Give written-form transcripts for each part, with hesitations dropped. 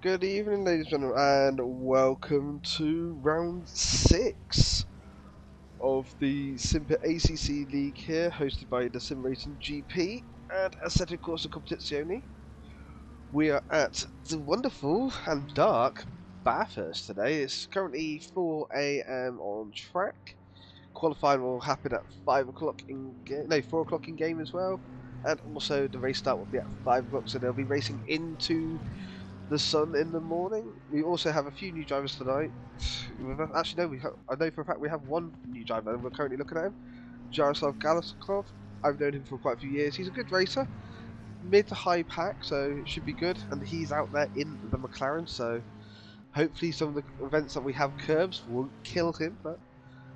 Good evening, ladies and gentlemen, and welcome to round 6 of the Simpit ACC League here, hosted by the Sim Racing GP and Assetto Corsa Competizione. We are at the wonderful and dark Bathurst today. It's currently 4 AM on track. Qualifying will happen at 5 o'clock in game, no, 4 o'clock in game as well, and also the race start will be at 5 o'clock, so they'll be racing into the sun in the morning. We also have a few new drivers tonight. Actually, no, I know for a fact we have one new driver and we're currently looking at him, Jaroslav Galasakov. I've known him for quite a few years. He's a good racer, mid to high pack, so it should be good. And he's out there in the McLaren, so hopefully some of the events that we have curbs won't kill him. But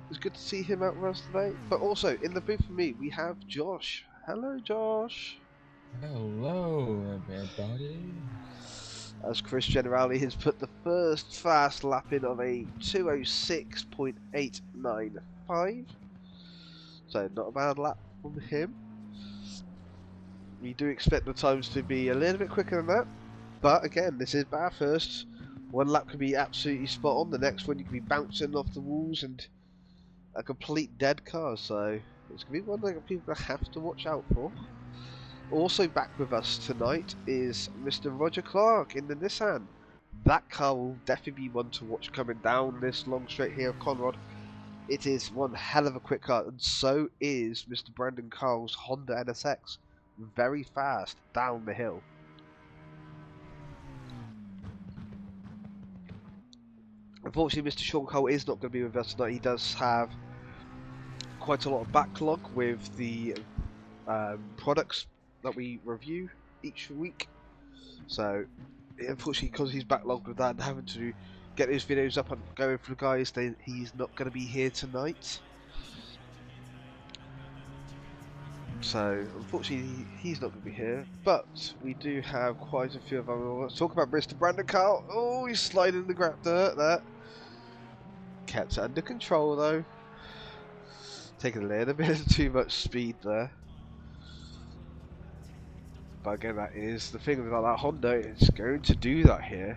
it's good to see him out with us today. But also in the booth for me, we have Josh. Hello, Josh. Hello, everybody. As Chris Generali has put the first fast lap in of a 206.895. So not a bad lap from him. We do expect the times to be a little bit quicker than that. But again, this is Bathurst. One lap can be absolutely spot on, the next one you can be bouncing off the walls and a complete dead car. So it's going to be one that people have to watch out for. Also back with us tonight is Mr. Roger Clark in the Nissan. That car will definitely be one to watch coming down this long straight here of Conrad. It is one hell of a quick car, and so is Mr. Brandon Carl's Honda NSX. Very fast down the hill. Unfortunately, Mr. Sean Cole is not going to be with us tonight. He does have quite a lot of backlog with the products that we review each week, so unfortunately because he's backlogged with that and having to get his videos up and going for the guys, he's not going to be here tonight. So unfortunately he's not going to be here, but we do have quite a few of them. Let's talk about Mr. Brandon Carl. Oh, he's sliding the dirt there. Kept it under control though. Taking a little bit too much speed there. But again, that is the thing about that Honda, it's going to do that here.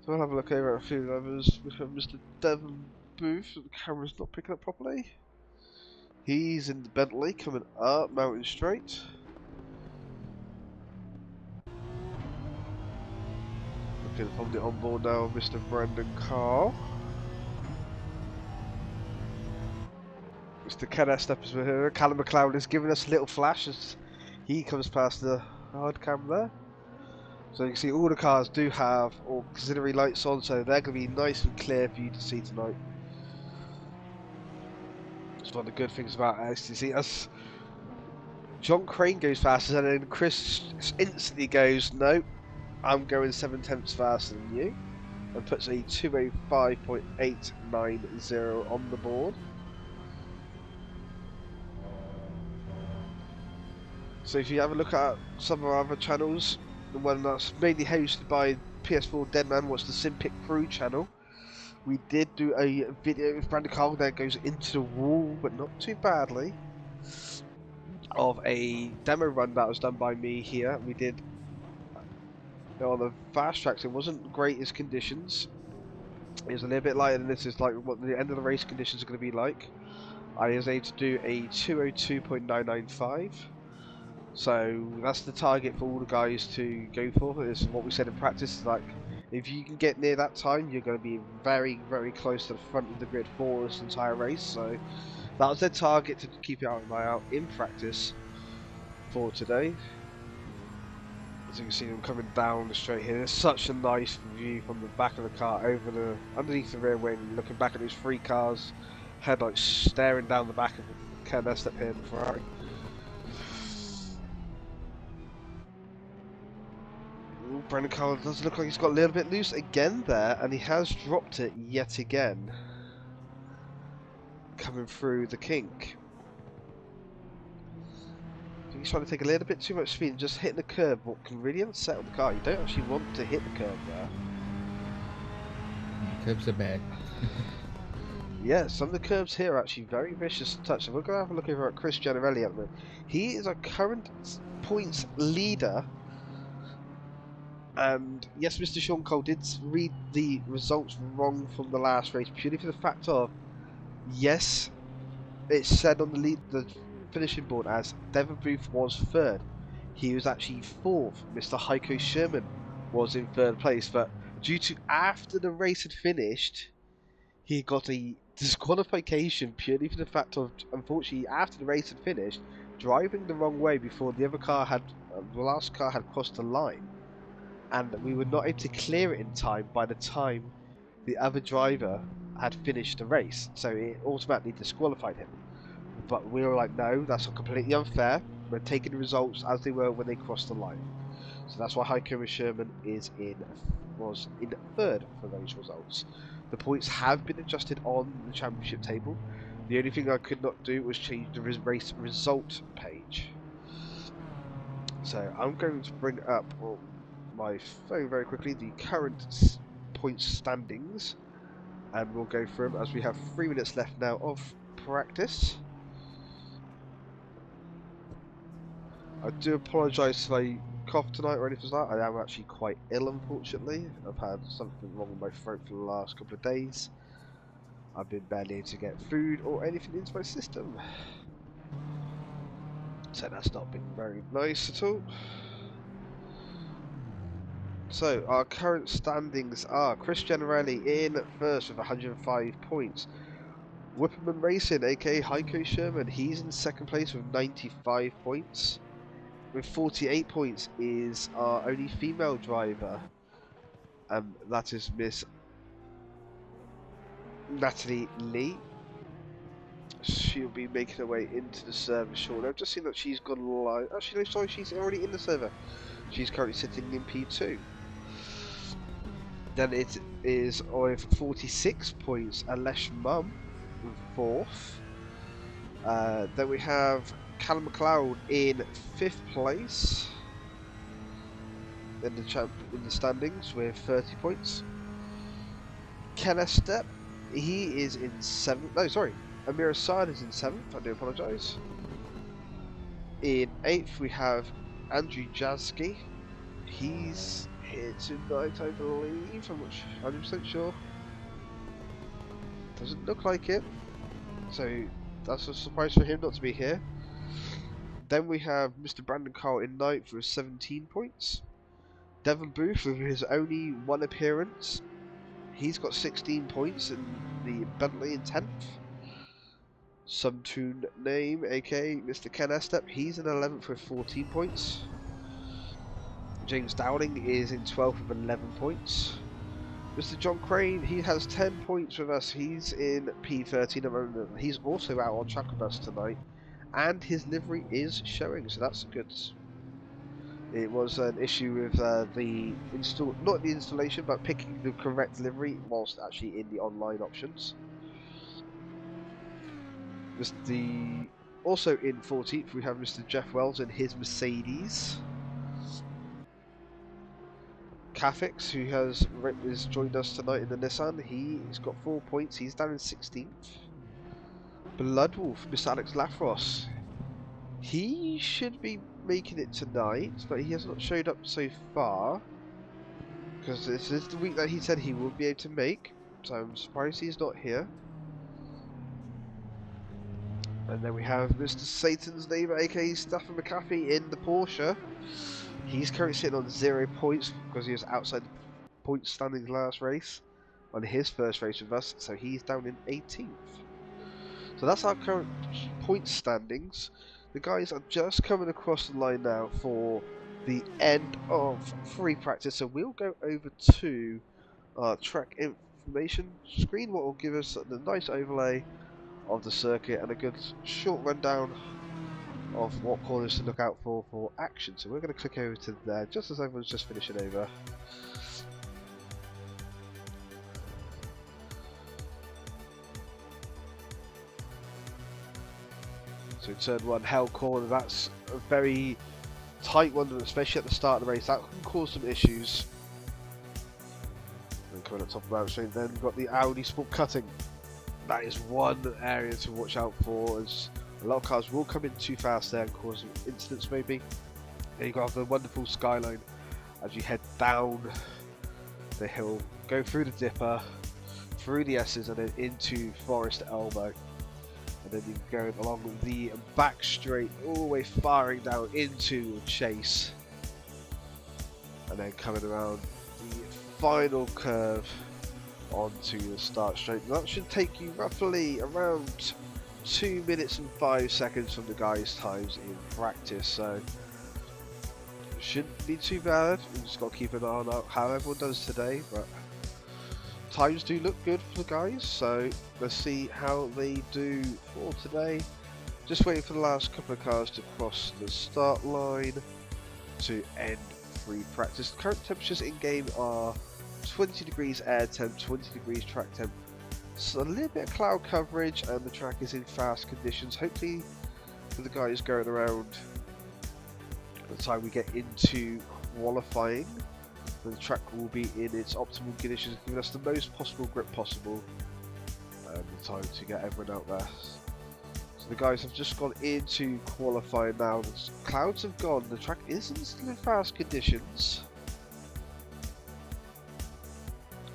So we'll have a look over at a few others. We have Mr. Devon Booth, the camera's not picking up properly. He's in the Bentley coming up Mountain Straight. Looking from the onboard now, Mr. Brandon Carl. Mr. Ken Estep is here. Callum McLeod is giving us a little flash as he comes past the hard cam there. So you can see all the cars do have auxiliary lights on, so they're going to be nice and clear for you to see tonight. It's one of the good things about STC. As John Crane goes faster, and then Chris instantly goes, no, I'm going 7/10 faster than you, and puts a 205.890 on the board. So if you have a look at some of our other channels, the one that's mainly hosted by PS4 Deadman was the Simpit Crew channel. We did do a video with Brandon Carl that goes into the wall, but not too badly, of a demo run that was done by me here. We did on the fast tracks. It wasn't the greatest conditions. It was a little bit lighter than this is like what the end of the race conditions are going to be like. I was able to do a 202.995. So that's the target for all the guys to go for. Is what we said in practice. Like, if you can get near that time, you're going to be very, very close to the front of the grid for this entire race. So that was their target, to keep your eye out in practice for today. As you can see them coming down the straight here. There's such a nice view from the back of the car over the underneath the rear wing, looking back at these three cars, headlights staring down the back of Ken Estep here in the Ferrari. Brandon Carl does look like he's got a little bit loose again there, and he has dropped it yet again. Coming through the kink. I think he's trying to take a little bit too much speed and just hitting the curb, what can really unsettle the car. You don't actually want to hit the curb there. Curbs are bad. Yeah, some of the curbs here are actually very vicious to touch. So we're going to have a look over at Chris Generelli at the moment. He is our current points leader And yes, Mr. Sean Cole did read the results wrong from the last race, purely for the fact of, yes, it said on the finishing board as Devon Booth was third. He was actually fourth. Mr. Heiko Sherman was in third place, but due to after the race had finished, he got a disqualification purely for the fact of, unfortunately, after the race had finished, driving the wrong way before the other car had, the last car had crossed the line, and we were not able to clear it in time by the time the other driver had finished the race, so it automatically disqualified him. But we were like, no, that's completely unfair. We're taking the results as they were when they crossed the line. So that's why Heiko Sherman was in third for those results. The points have been adjusted on the championship table. The only thing I could not do was change the race result page. So I'm going to bring up my phone very quickly, the current points standings, and we'll go through them as we have 3 minutes left now of practice. I do apologise if I cough tonight or anything like that. I am actually quite ill, unfortunately. I've had something wrong with my throat for the last couple of days. I've been barely able to get food or anything into my system. So that's not been very nice at all. So our current standings are Chris Generelli in first with 105 points. Whipperman Racing, aka Heiko Sherman, he's in second place with 95 points. With 48 points is our only female driver, that is Miss Natalie Lee. She'll be making her way into the server shortly. I've just seen that she's gone live. Actually, no, sorry, she's already in the server. She's currently sitting in P2. Then it is with 46 points, Alesh Mum in fourth. Then we have Callum McLeod in 5th place in the standings with 30 points. Ken Estep, he is in 7th. No, sorry, Amir Assad is in 7th. I do apologise. In 8th we have Andrew Jasky. He's here tonight, I believe. I'm not 100% sure. Doesn't look like it. So that's a surprise for him not to be here. Then we have Mr. Brandon Carl in 9th with 17 points. Devon Booth with his only one appearance. He's got 16 points in the Bentley in 10th. Some name, aka Mr. Ken Estep, he's in 11th with 14 points. James Dowling is in 12th with 11 points. Mr. John Crane, he has 10 points with us. He's in P13 at the moment. He's also out on track with us tonight. And his livery is showing, so that's good. It was an issue with not the installation, but picking the correct livery whilst actually in the online options. Also in 14th, we have Mr. Jeff Wells and his Mercedes. Cafix, who has joined us tonight in the Nissan, he's got 4 points. He's down in 16th. Bloodwolf, Mr. Alex Lafros, he should be making it tonight, but he has not showed up so far, because this is the week that he said he would be able to make, so I'm surprised he's not here. And then we have Mr. Satan's neighbour, aka Stafford McAfee, in the Porsche. He's currently sitting on 0 points because he was outside the point standings last race on his first race with us, so he's down in 18th. So that's our current point standings. The guys are just coming across the line now for the end of free practice, so we'll go over to our track information screen, what will give us the nice overlay of the circuit and a good short rundown of what corners to look out for action. So we're going to click over to there just as everyone's just finishing over. So in turn 1, Hell Corner, that's a very tight one, especially at the start of the race. That can cause some issues. And coming up top of the screen, then we've got the Audi Sport Cutting. That is one area to watch out for, as a lot of cars will come in too fast there and cause incidents maybe. And you've got the wonderful Skyline as you head down the hill, go through the dipper, through the S's, and then into Forest Elbow. And then you go along the back straight, all the way firing down into Chase. And then coming around the final curve onto the start straight. That should take you roughly around 2 minutes and 5 seconds from the guys' times in practice. So shouldn't be too bad. We just got to keep an eye on how everyone does today. But times do look good for the guys, so let's see how they do for today. Just waiting for the last couple of cars to cross the start line to end free practice. The current temperatures in game are 20 degrees air temp, 20 degrees track temp. So a little bit of cloud coverage, and the track is in fast conditions. Hopefully for the guys going around by the time we get into qualifying, the track will be in its optimal conditions, giving us the most possible grip possible, and the time to get everyone out there. So the guys have just gone into qualifying now. The clouds have gone. The track isn't still in fast conditions,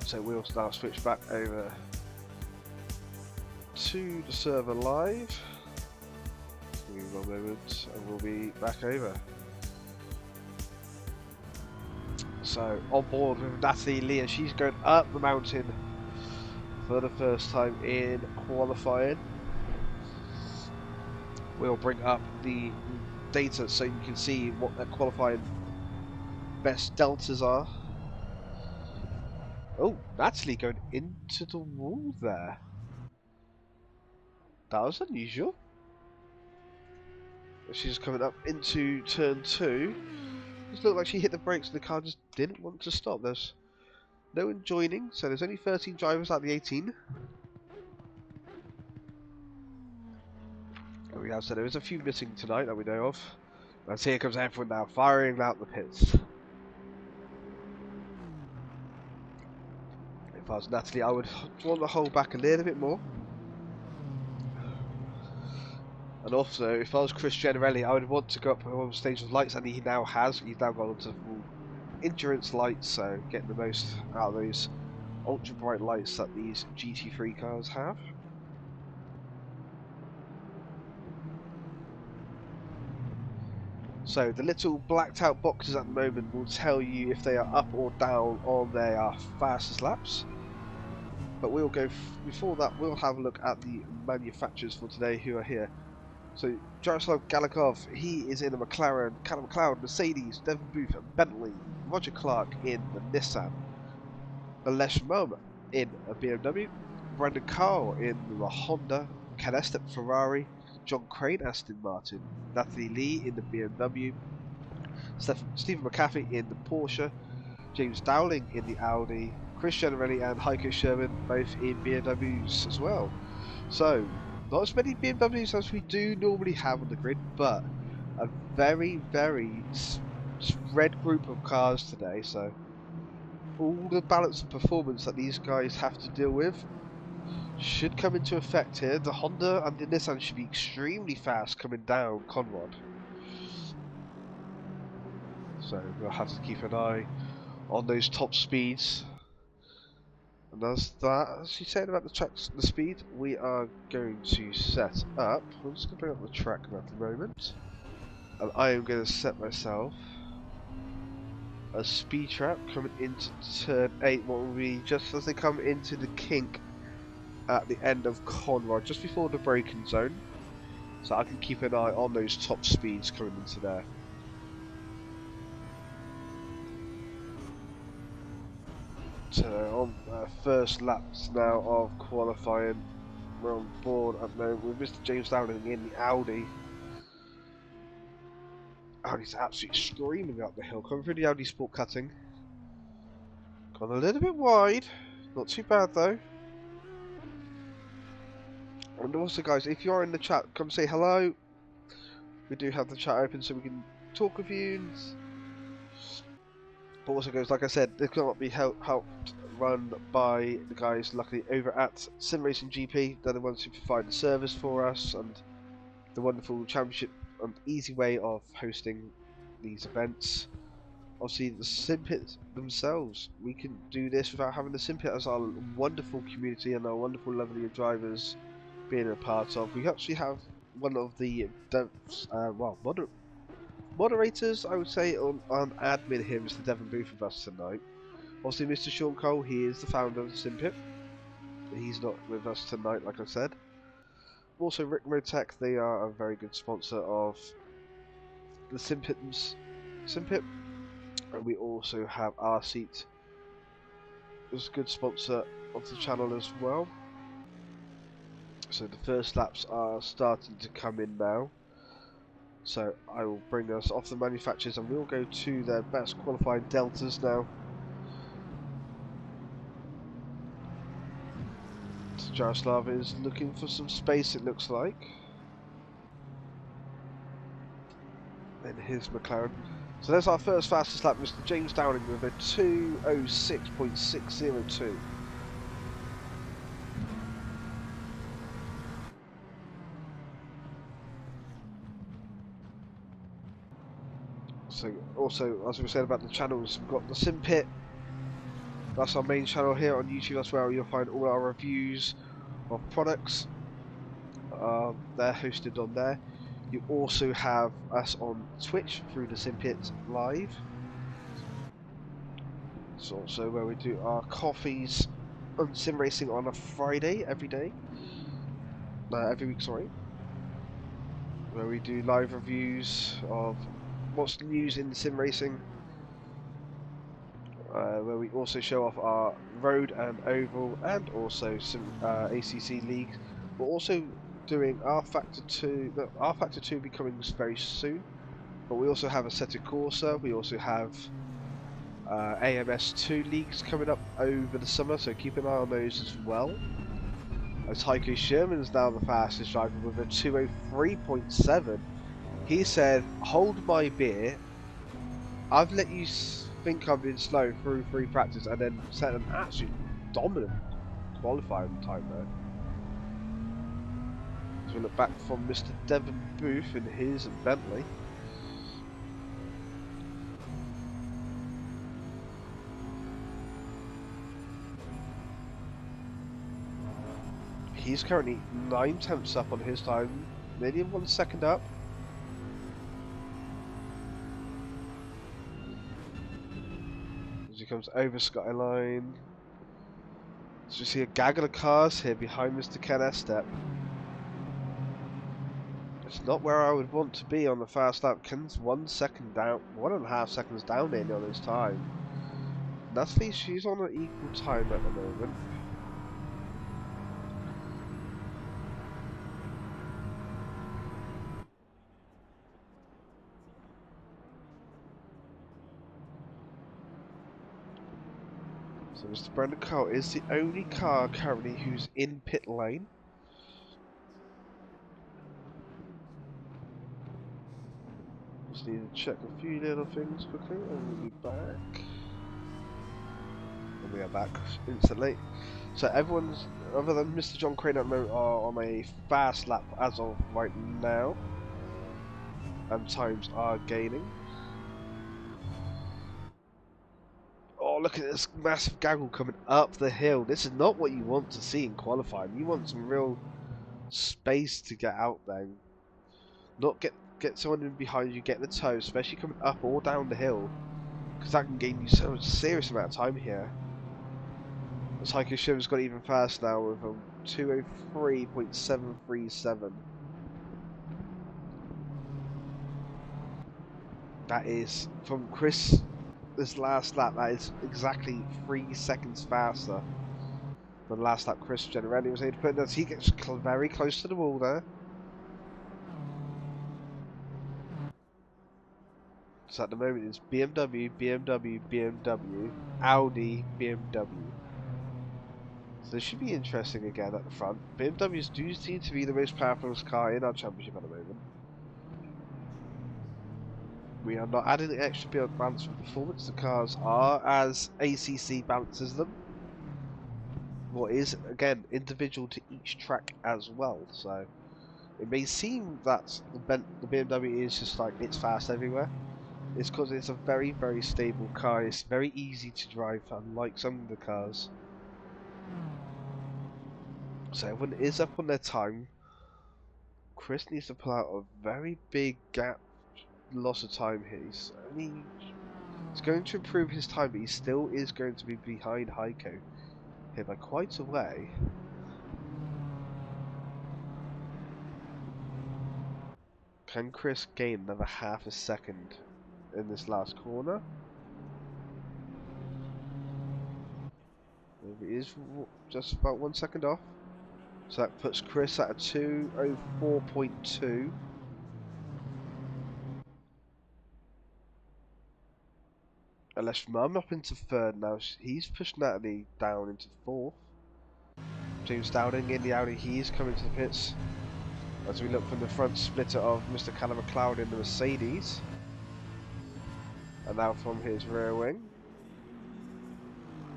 so we'll now switch back over to the server live. Give me 1 moment, and we'll be back over. So on board with Natalie Leah, she's going up the mountain for the first time in qualifying. We'll bring up the data so you can see what their qualifying best deltas are. Oh, Natalie going into the wall there. That was unusual. She's coming up into turn 2. Just looked like she hit the brakes and the car just didn't want to stop. There's no one joining, so there's only 13 drivers out of the 18. There we have, so there is a few missing tonight that we know of. And here comes everyone now, firing out the pits. If I was Natalie, I would want to hold back a little bit more. And also, if I was Chris Generelli, I would want to go up on stage with lights, and he now has. He's now gone onto full endurance lights, so getting the most out of those ultra bright lights that these GT3 cars have. So the little blacked out boxes at the moment will tell you if they are up or down on their fastest laps. But we'll go, before that, we'll have a look at the manufacturers for today who are here. So Jaroslav Galikov, he is in a McLaren, Callum McLeod, Mercedes, Devin Booth, Bentley, Roger Clark in the Nissan, Alesh Moma in a BMW, Brandon Carl in the Honda, Ken Estep Ferrari, John Crane Aston Martin, Natalie Lee in the BMW, Stephen McAfee in the Porsche, James Dowling in the Audi, Chris Generelli and Heiko Sherman both in BMWs as well. So not as many BMWs as we do normally have on the grid, but a very, very spread group of cars today. So all the balance of performance that these guys have to deal with should come into effect here. The Honda and the Nissan should be extremely fast coming down Conrad. So we'll have to keep an eye on those top speeds. And as you said about the speed, we are going to set up. I'm just going to bring up the track at the moment, and I am going to set myself a speed trap coming into turn 8. What will be just as they come into the kink at the end of Conrad, just before the braking zone, so I can keep an eye on those top speeds coming into there. So on first laps now of qualifying, we're on board at the moment with Mr. James Dowling in the Audi. Audi's absolutely screaming up the hill, coming through the Audi Sport Cutting. Gone a little bit wide, not too bad though. And also guys, if you are in the chat, come say hello. We do have the chat open so we can talk with you. But also goes, like I said, this cannot be helped run by the guys luckily over at Sim Racing GP. They're the ones who provide the service for us and the wonderful championship and easy way of hosting these events. obviously the Simpit themselves. We can do this without having the Simpit as our wonderful community and our wonderful lovely drivers being a part of. We actually have one of the moderators, I would say, on admin here, Mr. Devon Booth, with us tonight. Obviously, Mr. Sean Cole, he is the founder of the Simpit. He's not with us tonight, like I said. Also, Rick Motech, they are a very good sponsor of the Simpit. And we also have our seat as a good sponsor of the channel as well. So the first laps are starting to come in now. So I will bring us off the manufacturers and we'll go to their best qualifying deltas now. So Jaroslav is looking for some space, it looks like. In his McLaren. So there's our first fastest lap, Mr. James Downing with a 2:06.602. So also, as we said about the channels, we've got the Simpit. That's our main channel here on YouTube. That's where you'll find all our reviews of products. They're hosted on there. You also have us on Twitch through the Simpit Live. It's also where we do our coffees on sim racing on a Friday every week, sorry. Where we do live reviews of what's the news in sim racing. Where we also show off our road and oval and also some ACC leagues. We're also doing R Factor 2. R Factor 2 will be coming very soon. But we also have a Assetto Corsa. We also have AMS2 leagues coming up over the summer, so keep an eye on those as well. As Heiko Sherman is now the fastest driver with a 2:03.7. He said, "Hold my beer. I've let you think I've been slow through 3 practice," and then set an absolute dominant qualifying time there. So we look back from Mr. Devon Booth in his Bentley. He's currently 9/10 up on his time, nearly 1 second up. As he comes over Skyline. So you see a gaggle of cars here behind Mr. Ken Estep. It's not where I would want to be on the fast lap. Ken's 1 second down, 1.5 seconds down nearly on his time. Natalie, she's on an equal time at the moment. So Mr. Brandon Cole is the only car currently who's in pit lane. Just need to check a few little things quickly and we'll be back. And we are back instantly. So everyone's, other than Mr. John Crane at the moment, are on a fast lap as of right now. And times are gaining. Oh, look at this massive gaggle coming up the hill. This is not what you want to see in qualifying. You want some real space to get out there. Not get someone in behind you, get the toe, especially coming up or down the hill. Because that can gain you so much serious amount of time here. As Heiko Shim's got even fast now with a 2:03.737. That is, from Chris, this last lap, that is exactly 3 seconds faster than the last lap Chris Generelli was able to put in. As he gets very close to the wall there. So at the moment it's BMW, BMW, BMW, Audi, BMW. So this should be interesting again at the front. BMWs do seem to be the most powerful car in our championship at the moment. We are not adding the extra bit of balance for performance. The cars are as ACC balances them. What is, again, individual to each track as well. So it may seem that the BMW is just like, it's fast everywhere. It's because it's a very, very stable car. It's very easy to drive, unlike some of the cars. So everyone is up on their time. Chris needs to pull out a very big gap, loss of time here. He's going to improve his time, but he still is going to be behind Heiko here by quite a way. Can Chris gain another half a second in this last corner? He is just about 1 second off. So that puts Chris at a 2:04.2. And left Mum up into third now. He's pushed Natalie down into fourth. James Downing in the Audi. He's coming to the pits. As we look from the front splitter of Mr. Callum McLeod in the Mercedes. And now from his rear wing.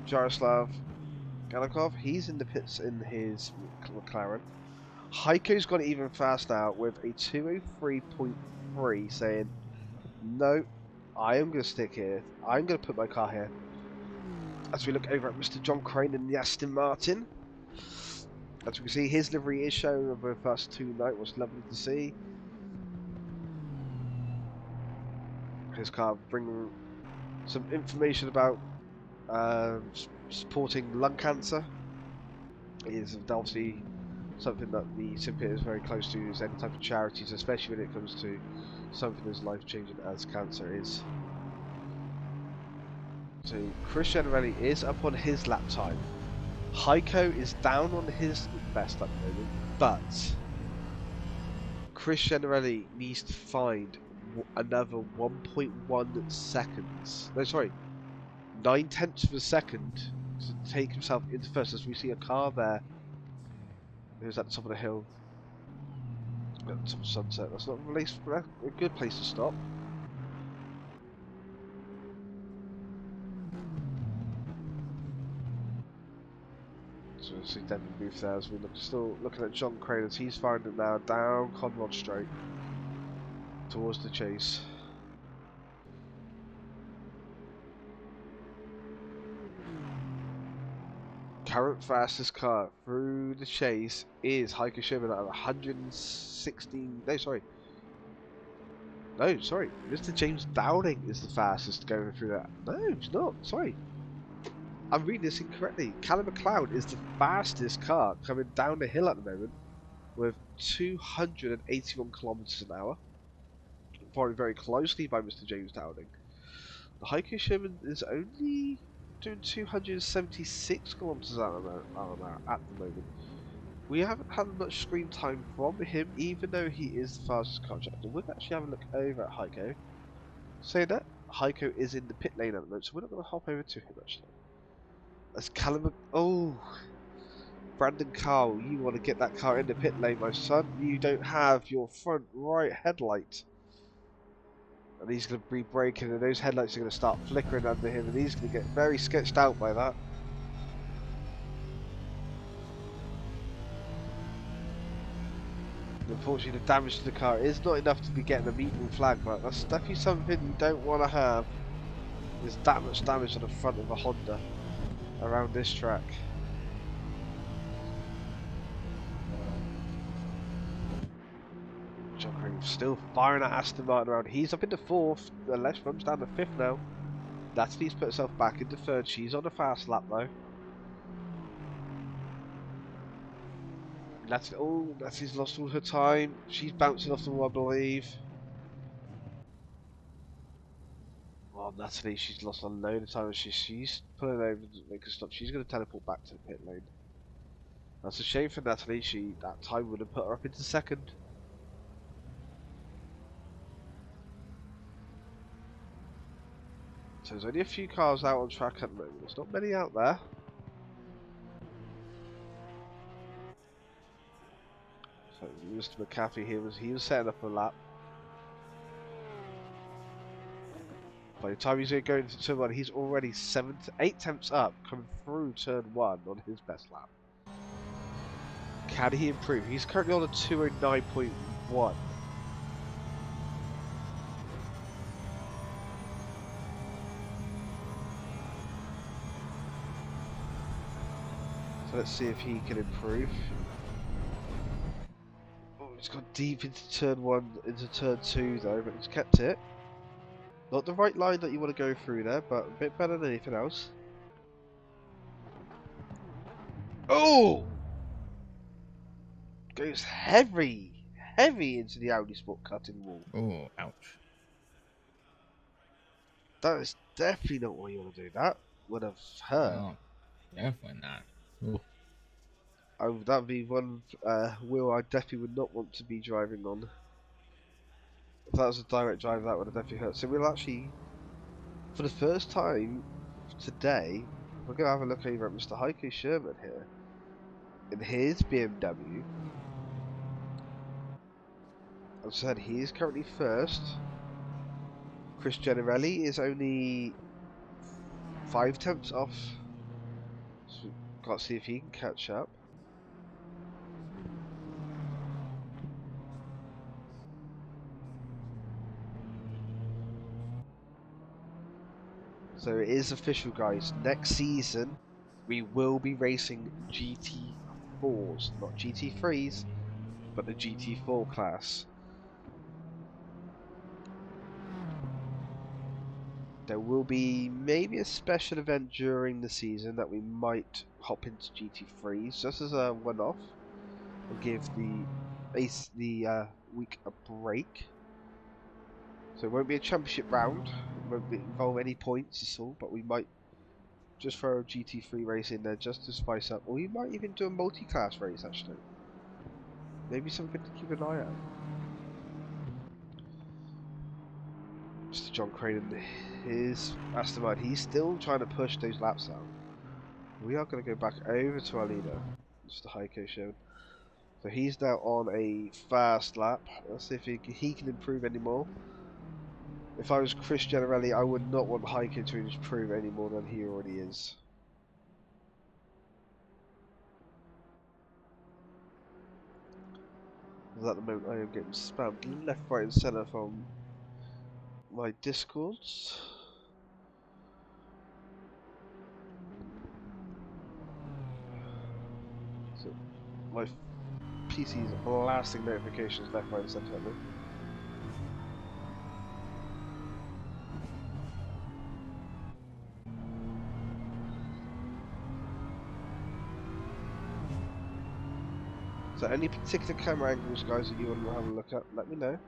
Jaroslav Galikov, he's in the pits in his McLaren. Heiko's gone even faster out with a 2:03.3, saying, no, I am going to stick here. I'm going to put my car here. As we look over at Mr. John Crane in the Aston Martin. As we can see, his livery is shown over the first two nights, was lovely to see. His car bringing some information about supporting lung cancer. It is obviously something that the Simpit is very close to, is any type of charities, especially when it comes to something as life-changing as cancer is. So Chris Generelli is up on his lap time. Heiko is down on his best at the moment, but Chris Generelli needs to find another 1.1 seconds. No, sorry, 9/10 of a second to take himself into first. As we see a car there, who's at the top of the hill, at the top of Sunset. That's not a good place to stop. So we see Devin Booth there as we still looking at John Crane as he's firing it now down Conrod Straight towards the chase. Current fastest car through the chase is Heiko Sherman at 116. No, sorry. No, sorry. Mr. James Downing is the fastest going through that. No, he's not. Sorry. I'm reading this incorrectly. Callum McLeod is the fastest car coming down the hill at the moment with 281 kilometers an hour. Followed very closely by Mr. James Downing. The Heiko Sherman is only doing 276 kilometers an hour at the moment. We haven't had much screen time from him, even though he is the fastest car chapter. We'll actually have a look over at Heiko. Say that Heiko is in the pit lane at the moment, so we're not going to hop over to him actually. That's Callum. Oh, Brandon Carl, you want to get that car in the pit lane, my son. You don't have your front right headlight. And he's going to be braking, and those headlights are going to start flickering under him, and he's going to get very sketched out by that. Unfortunately, the damage to the car is not enough to be getting a meeting flag, but that's definitely something you don't want to have. There's that much damage on the front of a Honda around this track. John Crane still firing at Aston Martin around. He's up into fourth. The left rum's down to fifth now. Natalie's put herself back into third. She's on a fast lap though. Natalie's lost all her time. She's bouncing off the wall, I believe. Oh, Natalie, she's lost a load of time. She's pulling over to make a stop. She's going to teleport back to the pit lane. That's a shame for Natalie. That time would have put her up into second. So there's only a few cars out on track at the moment. There's not many out there. So Mr. McAfee here he was setting up a lap. By the time he's going into turn 1, he's already 7 to 8 tenths up, coming through turn 1 on his best lap. Can he improve? He's currently on a 209.1. So let's see if he can improve. Oh, he's gone deep into turn 1, into turn 2 though, but he's kept it. Not the right line that you want to go through there, but a bit better than anything else. Oh! Goes heavy into the Audi Sport cutting wall. Oh, ouch. That is definitely not what you want to do. That would have hurt. No, definitely not. Ooh. That would be one wheel I definitely would not want to be driving on. If that was a direct drive, that would have definitely hurt. So we'll actually, for the first time today, we're going to have a look over at Mr. Heiko Sherman here. In his BMW. As I said, he is currently first. Chris Generelli is only 5 tenths off. So got to see if he can catch up. So it is official, guys. Next season, we will be racing GT4s, not GT3s, but the GT4 class. There will be maybe a special event during the season that we might hop into GT3s, just as a one-off. We'll give the week a break. So it won't be a championship round. It won't involve any points at all, but we might just throw a GT3 race in there just to spice up. Or we might even do a multi-class race, actually. Maybe something to keep an eye out. Mr. John Crane and his Aston Martin, he's still trying to push those laps out. We are going to go back over to our leader, Mr. Heiko Sherman. So he's now on a fast lap. Let's see if he can improve any more. If I was Chris Generelli, I would not want Heiko to improve any more than he already is. At the moment, I am getting spammed left, right, and centre from my Discords. So my PC is blasting notifications left, right, and centre at me. So any particular camera angles, guys, that you want to have a look at, let me know.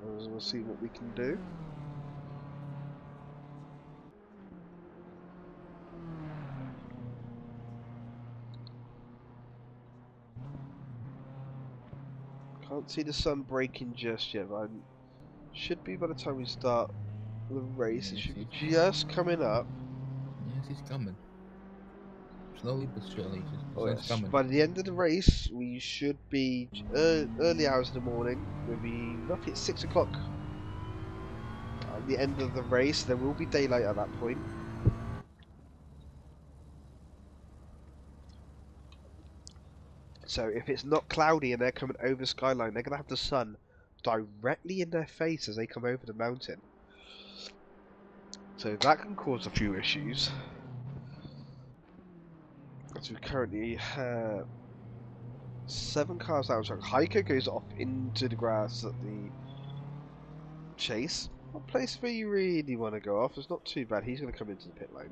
We'll see what we can do. Can't see the sun breaking just yet, but I should be by the time we start the race. It should be just coming up. Yes, he's coming. Slowly but surely, the Oh sun's yes. coming. By the end of the race, we should be early hours of the morning. We'll be roughly at 6 o'clock. At the end of the race, there will be daylight at that point. So if it's not cloudy and they're coming over the skyline, they're going to have the sun directly in their face as they come over the mountain. So that can cause a few issues. As we currently have 7 cars out of track. Heiko goes off into the grass at the chase. A place where you really want to go off. It's not too bad. He's going to come into the pit lane.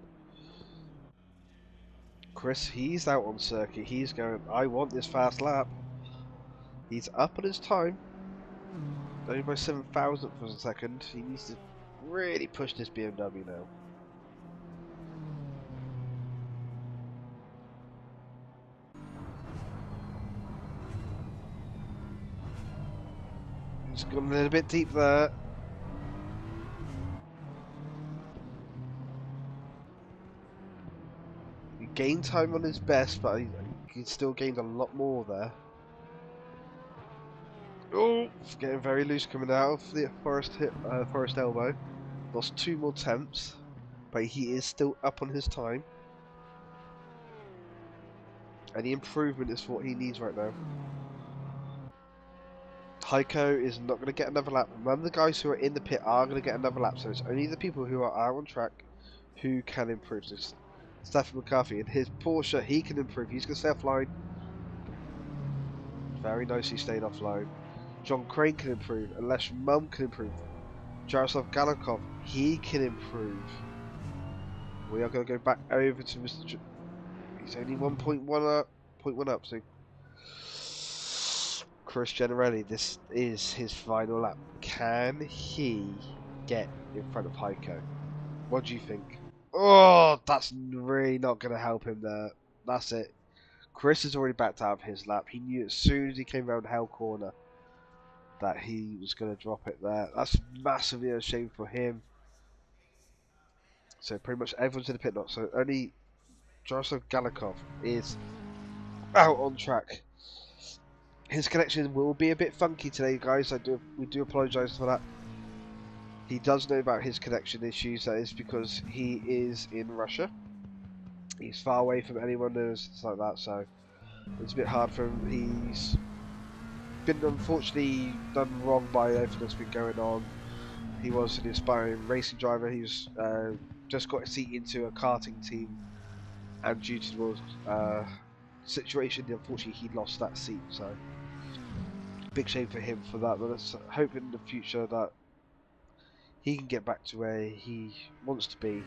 Chris, he's out on circuit. He's going, I want this fast lap. He's up on his time. Only by 7,000th of a second. He needs to really push this BMW now. He's gone a little bit deep there. He gained time on his best, but he still gained a lot more there. Oh, it's getting very loose coming out of the forest elbow. Lost 2 more tenths, but he is still up on his time. And the improvement is what he needs right now. Heiko is not going to get another lap. None of the guys who are in the pit are going to get another lap, so it's only the people who are out on track who can improve this. Stafford McCarthy in his Porsche, he can improve. He's going to stay offline. Very nicely stayed offline. John Crane can improve. Alesh Mum can improve. Jaroslav Galakov, he can improve. We are going to go back over to Mr. He's only 1.1 up, so Chris Generelli, this is his final lap. Can he get in front of Heiko? What do you think? Oh, that's really not going to help him there. That's it. Chris has already backed out of his lap. He knew as soon as he came around Hell Corner that he was going to drop it there. That's massively a shame for him. So pretty much everyone's in the pit stop. So only Jaroslav Galakov is out on track. His connection will be a bit funky today, guys. We do apologise for that. He does know about his connection issues. That is because he is in Russia. He's far away from anyone and stuff like that, so it's a bit hard for him. He's been unfortunately done wrong by everything that's been going on. He was an aspiring racing driver. He's just got a seat into a karting team, and due to the situation, unfortunately, he lost that seat. So big shame for him for that. But let's hope in the future that he can get back to where he wants to be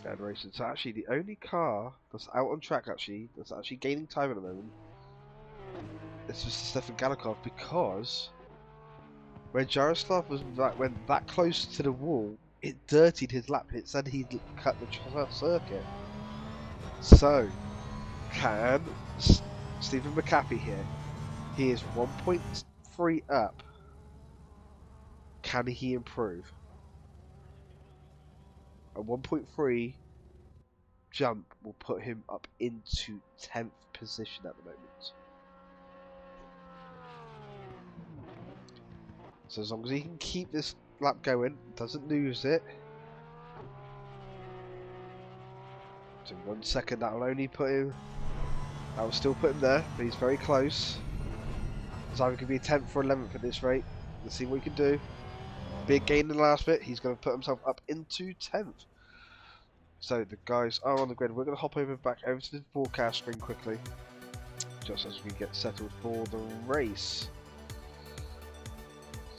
and racing. So actually, the only car that's out on track that's actually gaining time at the moment is Mr. Stefan Galakov, because when Jaroslav went that close to the wall, it dirtied his lap. It said he'd cut the circuit. So, can Stephen McAfee here? He is 1.3 up. Can he improve? A 1.3 jump will put him up into 10th position at the moment. So as long as he can keep this lap going, doesn't lose it. So 1 second, that will only put him. That will still put him there, but he's very close. So either could be 10th or 11th at this rate. Let's see what he can do. Big gain in the last bit. He's going to put himself up into 10th. So the guys are on the grid. We're going to hop back over to the forecast screen quickly, just as we get settled for the race.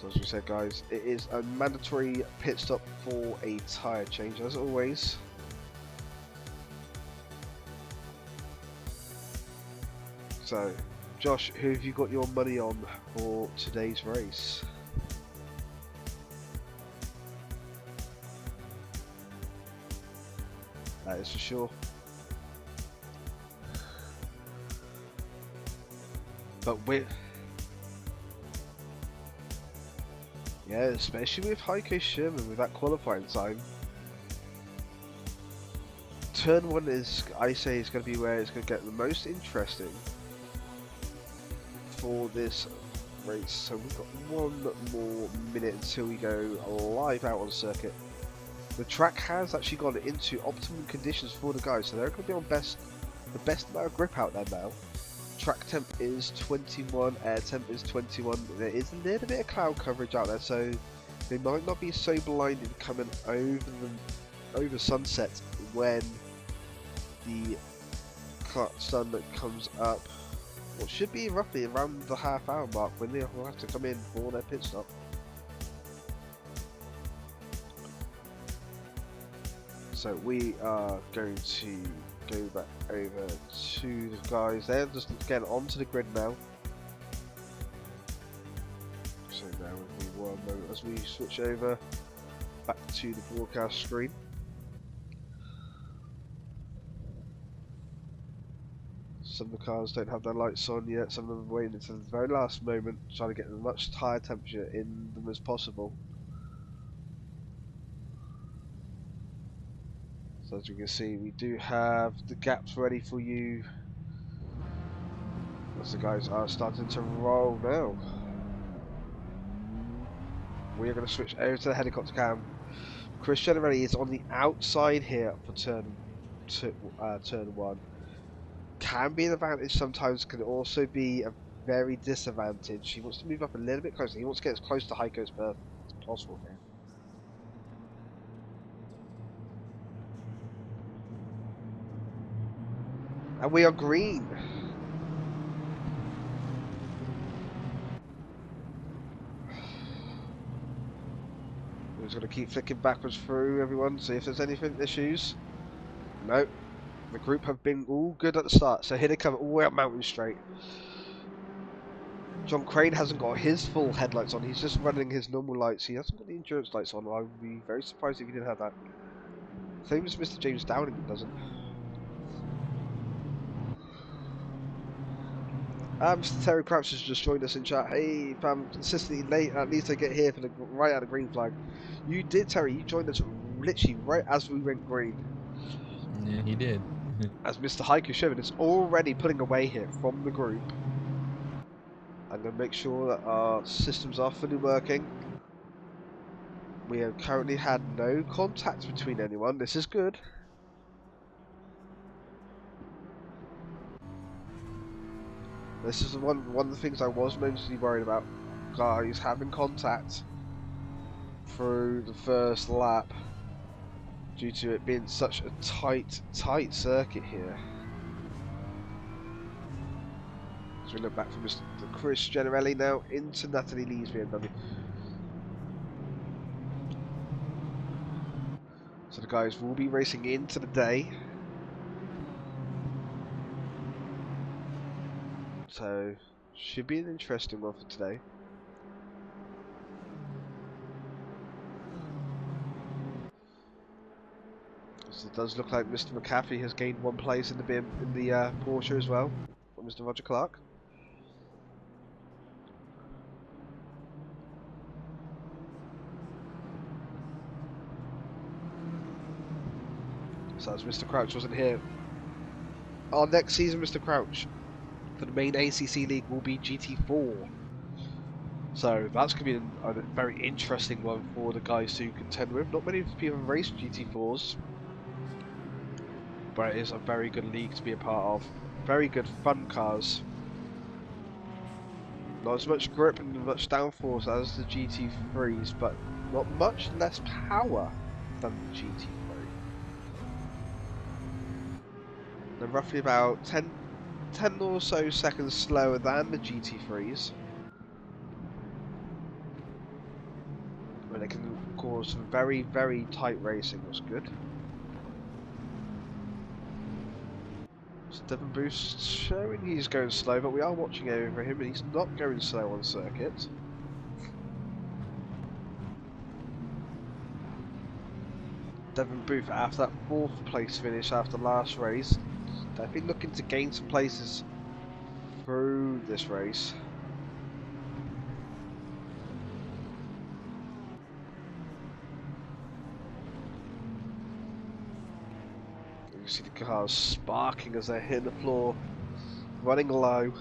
So as we said, guys, it is a mandatory pit stop for a tyre change, as always. So, Josh, who have you got your money on for today's race? That is for sure. But yeah, especially with Heiko Sherman with that qualifying time. Turn 1 is, I say, is going to be where it's going to get the most interesting for this race. So we've got 1 more minute until we go live out on circuit. The track has actually gone into optimum conditions for the guys, so they're going to be on the best amount of grip out there now. Track temp is 21, air temp is 21. There is a little bit of cloud coverage out there, so they might not be so blinded coming over sunset when the sun comes up. What should be roughly around the half-hour mark when they will have to come in for their pit stop. So we are going to go back over to the guys. They're just getting onto the grid now. So now with me 1 moment as we switch over back to the broadcast screen. Some of the cars don't have their lights on yet. Some of them are waiting until the very last moment, trying to get as much tyre temperature in them as possible. So as you can see, we do have the gaps ready for you, as the guys are starting to roll now. We are going to switch over to the helicopter cam. Chris Generelli is on the outside here for turn 1. Can be an advantage sometimes, can also be a very disadvantage. He wants to move up a little bit closer. He wants to get as close to Heiko's berth as possible here. And we are green. We're just going to keep flicking backwards through everyone, see if there's anything issues. No. The group have been all good at the start, so here they come all the way up Mountain Straight. John Crane hasn't got his full headlights on, he's just running his normal lights. He hasn't got the endurance lights on. I would be very surprised if he didn't have that. Same as Mr. James Downing doesn't. Mr. Terry Crouch has just joined us in chat. Hey, if I'm consistently late, at least I get here for the right out of green flag. You did, Terry. You joined us literally right as we went green. Yeah, he did. As Mr. Haiku showed, it's already pulling away here from the group. I'm going to make sure that our systems are fully working. We have currently had no contact between anyone. This is good. This is one of the things I was mostly worried about. Guys having contact through the first lap due to it being such a tight circuit here. So we look back from Mr. Chris Generelli now into Natalie Lee's BMW. So the guys will be racing into the day. So should be an interesting one for today. So it does look like Mr. McCaffrey has gained one place in the Porsche as well, from Mr. Roger Clark. So as Mr. Crouch wasn't here, our next season, Mr. Crouch, for the main ACC league will be GT4. So that's going to be a very interesting one for the guys to contend with. Not many people have raced GT4s, but it is a very good league to be a part of. Very good fun cars. Not as much grip and much downforce as the GT3s, but not much less power than the GT3. They're roughly about 10 or so seconds slower than the GT3s. But they can cause some very, very tight racing, that's good. So Devon Boost showing he's going slow, but we are watching over him and he's not going slow on circuit. Devon Booth, after that 4th place finish after last race, definitely looking to gain some places through this race. You see the cars sparking as they're hitting the floor, running low.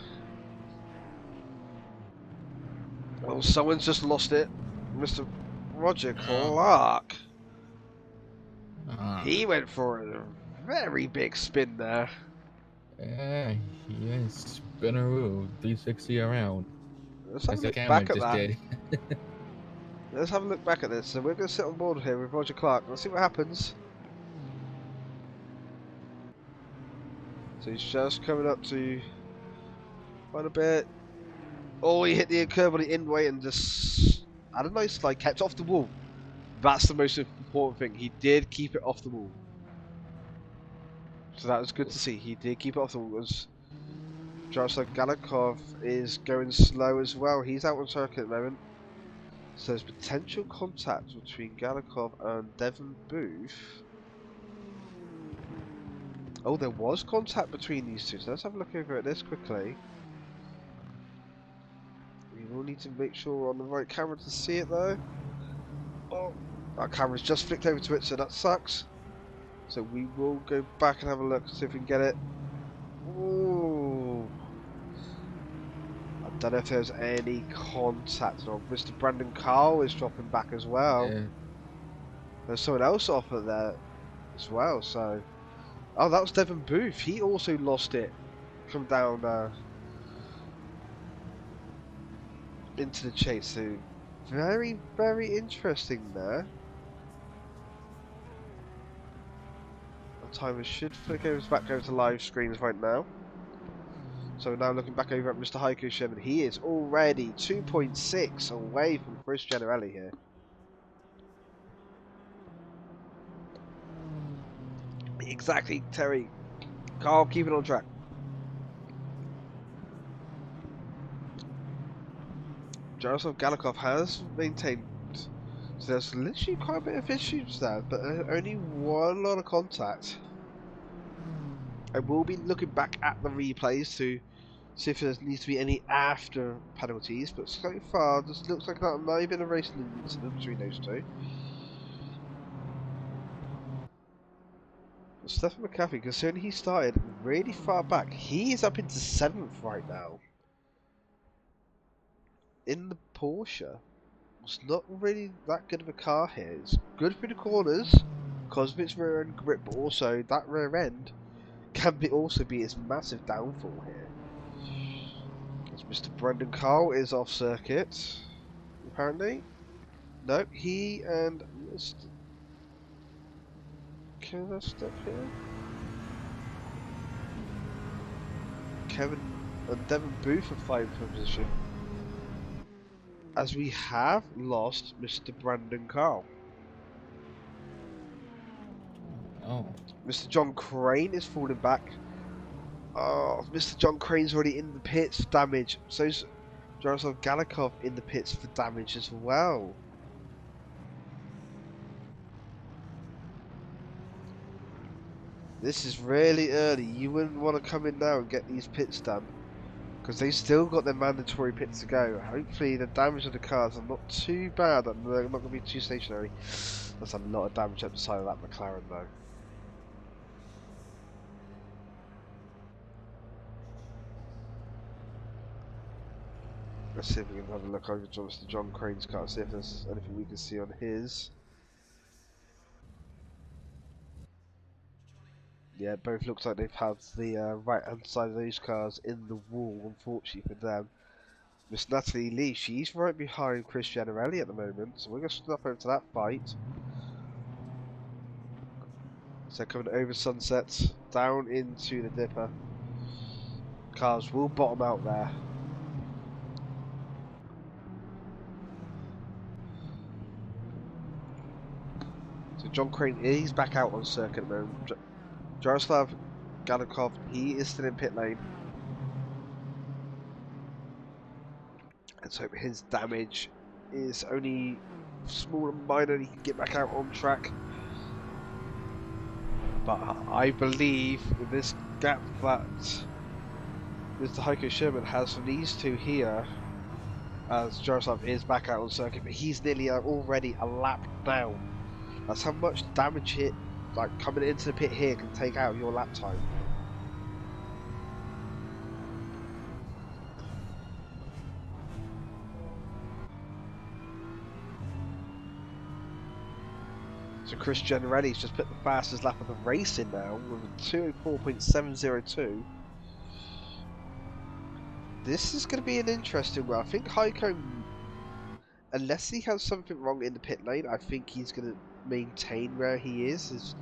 Well, someone's just lost it. Mr. Roger Clark. He went for a very big spin there. Yeah, he is spinneroo, 360 around. Let's have As a the look camera back at just that. did. Let's have a look back at this. So we're going to sit on board here with Roger Clark. Let's see what happens. So he's just coming up to quite a bit. Oh, he hit the curb on the in way and just had a nice slide, kept off the wall. That's the most important thing. He did keep it off the wall. So that was good to see. He did keep it off the wall. Jaroslav Galikov is going slow as well. He's out on circuit at the moment. So there's potential contact between Galikov and Devon Booth. Oh, there was contact between these two. So let's have a look over at this quickly. We will need to make sure we're on the right camera to see it though. Oh, our camera's just flicked over to it, so that sucks. So we will go back and have a look, see if we can get it. Ooh. I don't know if there's any contact. Or Mr. Brandon Carl is dropping back as well. Yeah. There's someone else off of there as well, so... Oh, that was Devon Booth. He also lost it. Come down into the chase, so very, very interesting there. Timer should flick back over to live screens right now. So now looking back over at Mr. Heiko Sherman, he is already 2.6 away from Chris Generelli here. Exactly, Terry. Carl, keep it on track. Jaroslav Galikov has maintained. So there's literally quite a bit of issues there, but only one lot of contact. I will be looking back at the replays to see if there needs to be any after penalties, but so far this looks like that might have been a racing incident between those two. But Stefan McAfee, considering he started really far back, he is up into 7th right now. In the Porsche. It's not really that good of a car here. It's good for the corners because of its rear end grip, but also that rear end can also be its massive downfall here. As Mr. Brendan Carl is off circuit, apparently. No, he and Mr. Can I step here? Kevin and Devon Booth are fighting for position. As we have lost Mr. Brandon Carl. Oh. Mr. John Crane is falling back. Oh, Mr. John Crane's already in the pits for damage. So's Jaroslav Galikov in the pits for damage as well. This is really early. You wouldn't want to come in now and get these pits done, because they've still got their mandatory pits to go. Hopefully the damage of the cars are not too bad and they're not going to be too stationary. That's a lot of damage up the side of that McLaren though. Let's see if we can have a look over to Mr. John Crane's car, see if there's anything we can see on his. Yeah, both looks like they've had the right hand side of those cars in the wall, unfortunately for them. Miss Natalie Lee, she's right behind Chris Generelli at the moment, so we're going to stop over to that fight. So coming over Sunset, down into the Dipper. Cars will bottom out there. So John Crane is back out on circuit at the moment. Jaroslav Galikov, he is still in pit lane. And so his damage is only small and minor, and he can get back out on track. But I believe with this gap that Mr. Heiko Sherman has from these two here, as Jaroslav is back out on circuit, but he's nearly already a lap down. That's how much damage hit, like coming into the pit here, can take out your lap time. So Chris Generelli's just put the fastest lap of the race in now with a 204.702. This is going to be an interesting one. I think Heiko, unless he has something wrong in the pit lane, I think he's going to maintain where he is. His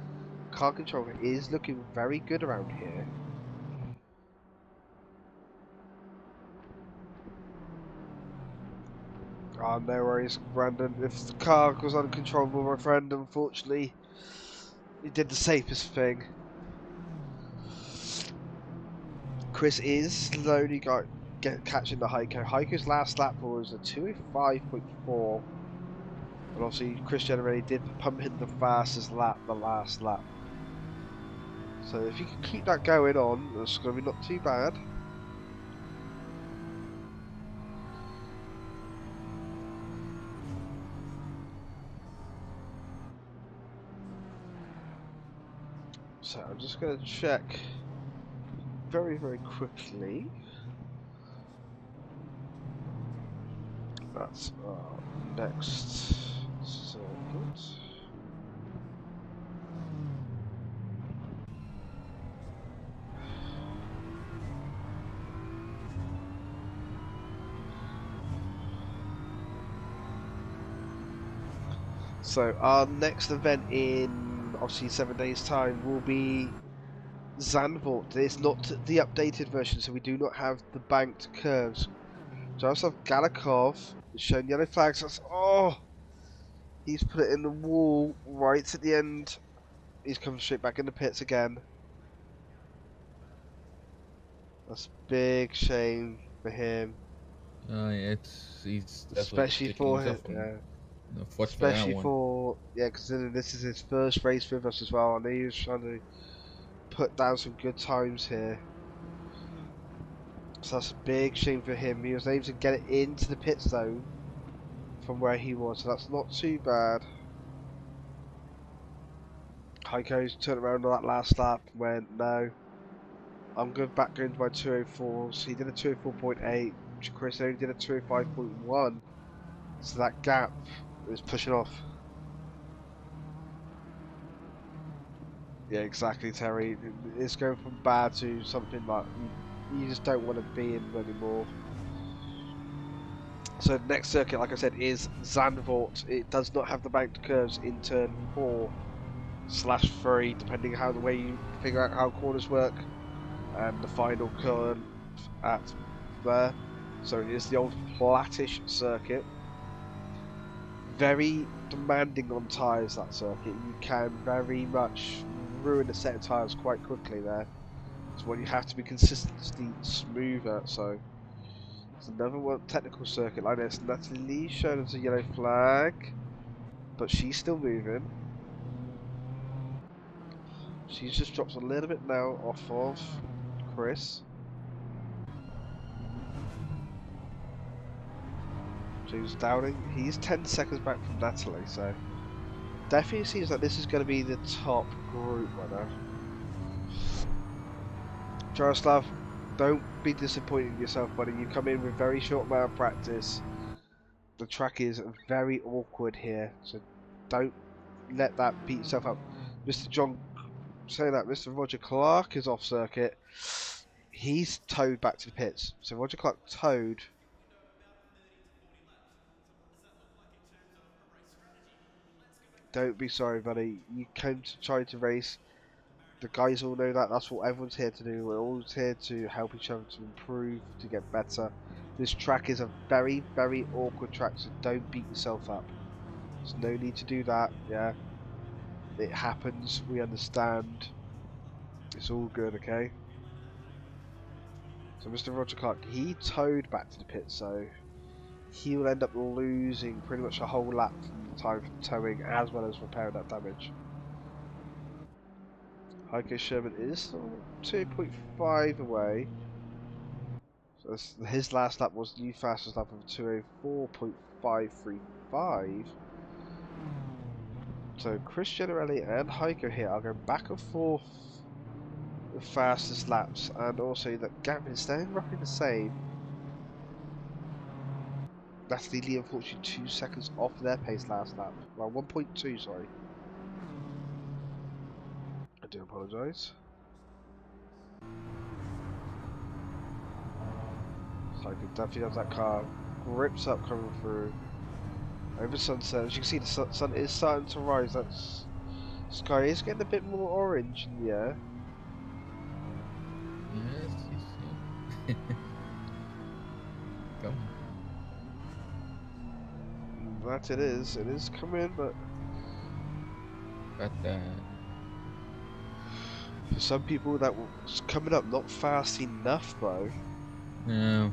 car control is looking very good around here. Oh, no worries, Brandon. If the car was uncontrollable, my friend, unfortunately, he did the safest thing. Chris is slowly catching the Heiko. Heiko's last lap was a 205.4. And obviously, Chris Generelli did pump in the fastest lap, the last lap. So if you can keep that going on, it's going to be not too bad. So I'm just going to check very, very quickly. That's our next circuit. So our next event in obviously 7 days time, will be Zandvoort. It's not the updated version, so we do not have the banked curves. So I also have Galikov showing yellow flags. That's, oh, he's put it in the wall right at the end. He's coming straight back in the pits again. That's a big shame for him. He's definitely Especially kicking for himself, him, and yeah. unfortunately for that Especially one. for, yeah, considering this is his first race with us as well. I know he was trying to put down some good times here. So that's a big shame for him. He was able to get it into the pit zone from where he was, so that's not too bad. Heiko's turned around on that last lap and went, no, I'm going back going to my 204s. He did a 204.8, Chris only did a 205.1, so that gap is pushing off. Yeah, exactly, Terry. It's going from bad to something like you just don't want to be in anymore. So the next circuit, like I said, is Zandvoort. It does not have the banked curves in turn 4/3, depending how the way you figure out how corners work, and the final curve at there. So it is the old flattish circuit. Very demanding on tyres, that circuit. You can very much ruin a set of tyres quite quickly there. So what you have to be consistently smoother. So it's another one technical circuit like this. Natalie Lee showed us a yellow flag, but she's still moving. She's just dropped a little bit now off of Chris. James Downing. He's 10 seconds back from Natalie, so definitely seems like this is going to be the top group winner. Jaroslav, don't be disappointed in yourself, buddy. You come in with very short amount of practice. The track is very awkward here, so don't let that beat yourself up. Mr. John, saying that, Mr. Roger Clark is off circuit. He's towed back to the pits. So Roger Clark towed. Don't be sorry, buddy. You came to try to race. The guys all know that. That's what everyone's here to do. We're all here to help each other to improve, to get better. This track is a very, very awkward track, so don't beat yourself up. There's no need to do that, yeah. It happens, we understand. It's all good, okay? So Mr. Roger Clark, he towed back to the pit, so he will end up losing pretty much a whole lap from the time from towing as well as repairing that damage. Heiko Sherman is still 2.5 away. So his last lap was the new fastest lap of 204.535. So Chris Generelli and Heiko here are going back and forth the fastest laps, and also that gap is staying roughly the same. Natalie Lee unfortunately 2 seconds off their pace last lap. Well, 1.2, sorry. I do apologise. So I could definitely have that car grips up coming through over sunset. As you can see, the sun is starting to rise. That's sky is getting a bit more orange in the air. Yes, yes. Come. That it is. It is coming, but for some people that was coming up not fast enough, though. No.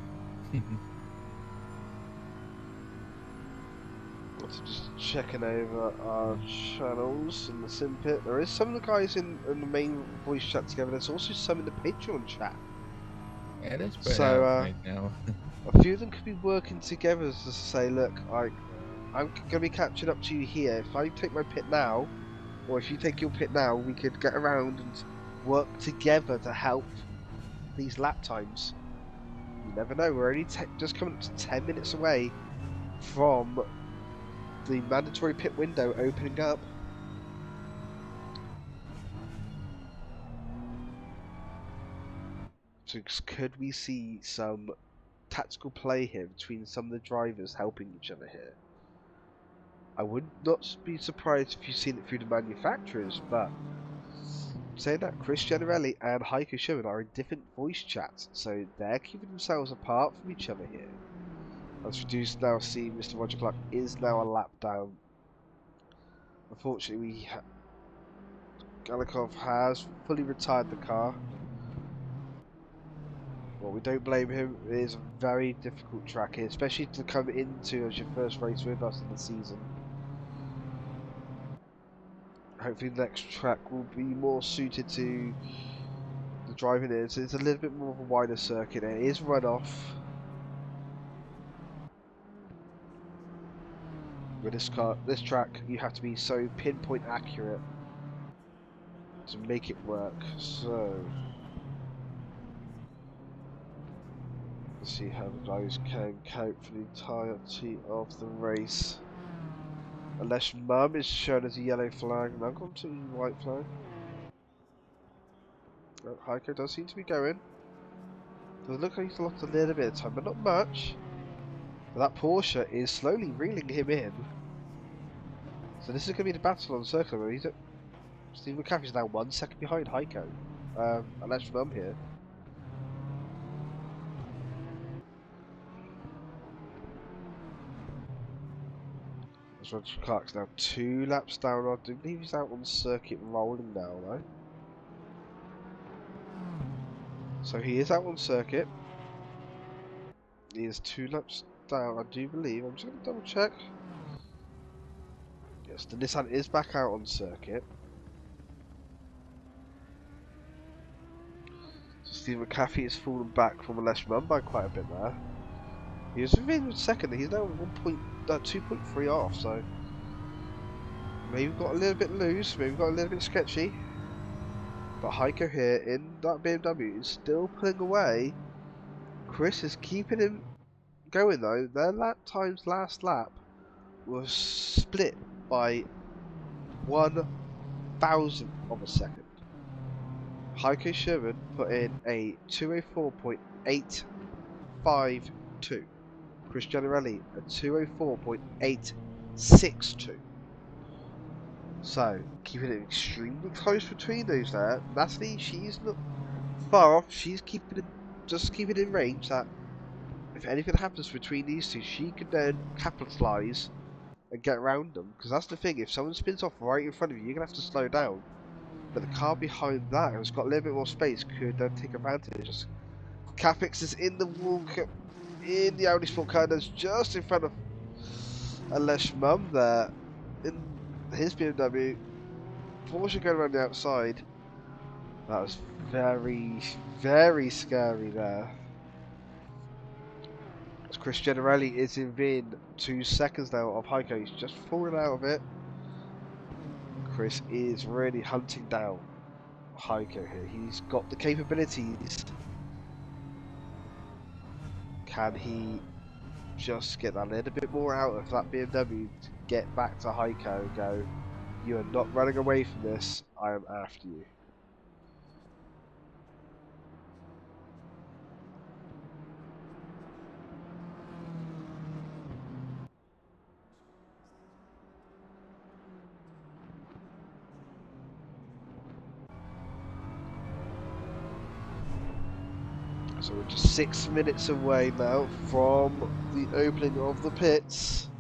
Just checking over our channels in the Simpit. There is some of the guys in the main voice chat together. There's also some in the Patreon chat. Yeah, that's spread So out right now. a few of them could be working together to say, look, I'm going to be catching up to you here. If I take my pit now, or if you take your pit now, we could get around and work together to help these lap times. You never know. We're only just coming up to 10 minutes away from the mandatory pit window opening up. So could we see some tactical play here between some of the drivers helping each other here? I would not be surprised if you've seen it through the manufacturers, but saying that, Chris Generelli and Heiko Schumann are in different voice chats, so they're keeping themselves apart from each other here. As we do now see, Mr. Roger Clark is now a lap down. Unfortunately, Galikov has fully retired the car. Well, we don't blame him. It is a very difficult track here, especially to come into as your first race with us in the season. Hopefully the next track will be more suited to the driving in. So it's a little bit more of a wider circuit. It is runoff. With this track, you have to be so pinpoint accurate to make it work. So let's see how the guys can cope for the entirety of the race. Unless Mum is shown as a yellow flag, and I've gone to the white flag. Oh, Heiko does seem to be going. Does look like he's lost a little bit of time, but not much. But that Porsche is slowly reeling him in. So this is going to be the battle on circular. Steve McCaffrey's now 1 second behind Heiko. Unless Mum here. Roger Clark's now 2 laps down. I do believe he's out on the circuit rolling now, though. So he is out on circuit. He is 2 laps down, I do believe. I'm just going to double check. Yes, the Nissan is back out on circuit. So Steve McCaffrey has fallen back from Alesh Mum by quite a bit there. He was within second. He's now 2.3 off, so maybe got a little bit loose, maybe got a little bit sketchy. But Heiko here in that BMW is still pulling away. Chris is keeping him going though. Their lap times last lap was split by 1,000th of a second. Heiko Sherman put in a 204.852. Chris Generelli a 204.862. So, keeping it extremely close between those there. Natalie, she's not far off. She's just keeping in range that if anything happens between these two, she can then capitalise and get around them. Because that's the thing, if someone spins off right in front of you, you're going to have to slow down. But the car behind that, who's got a little bit more space, could then take advantage. Capix is in the walk, in the Audi Sport car, that's just in front of Alesh Mum there. In his BMW, Porsche going around the outside. That was very, very scary there. As Chris Generelli is within 2 seconds now of Heiko. He's just fallen out of it. Chris is really hunting down Heiko here. He's got the capabilities. Can he just get a little bit more out of that BMW to get back to Heiko and go, you are not running away from this, I am after you. So we're just 6 minutes away now from the opening of the pits.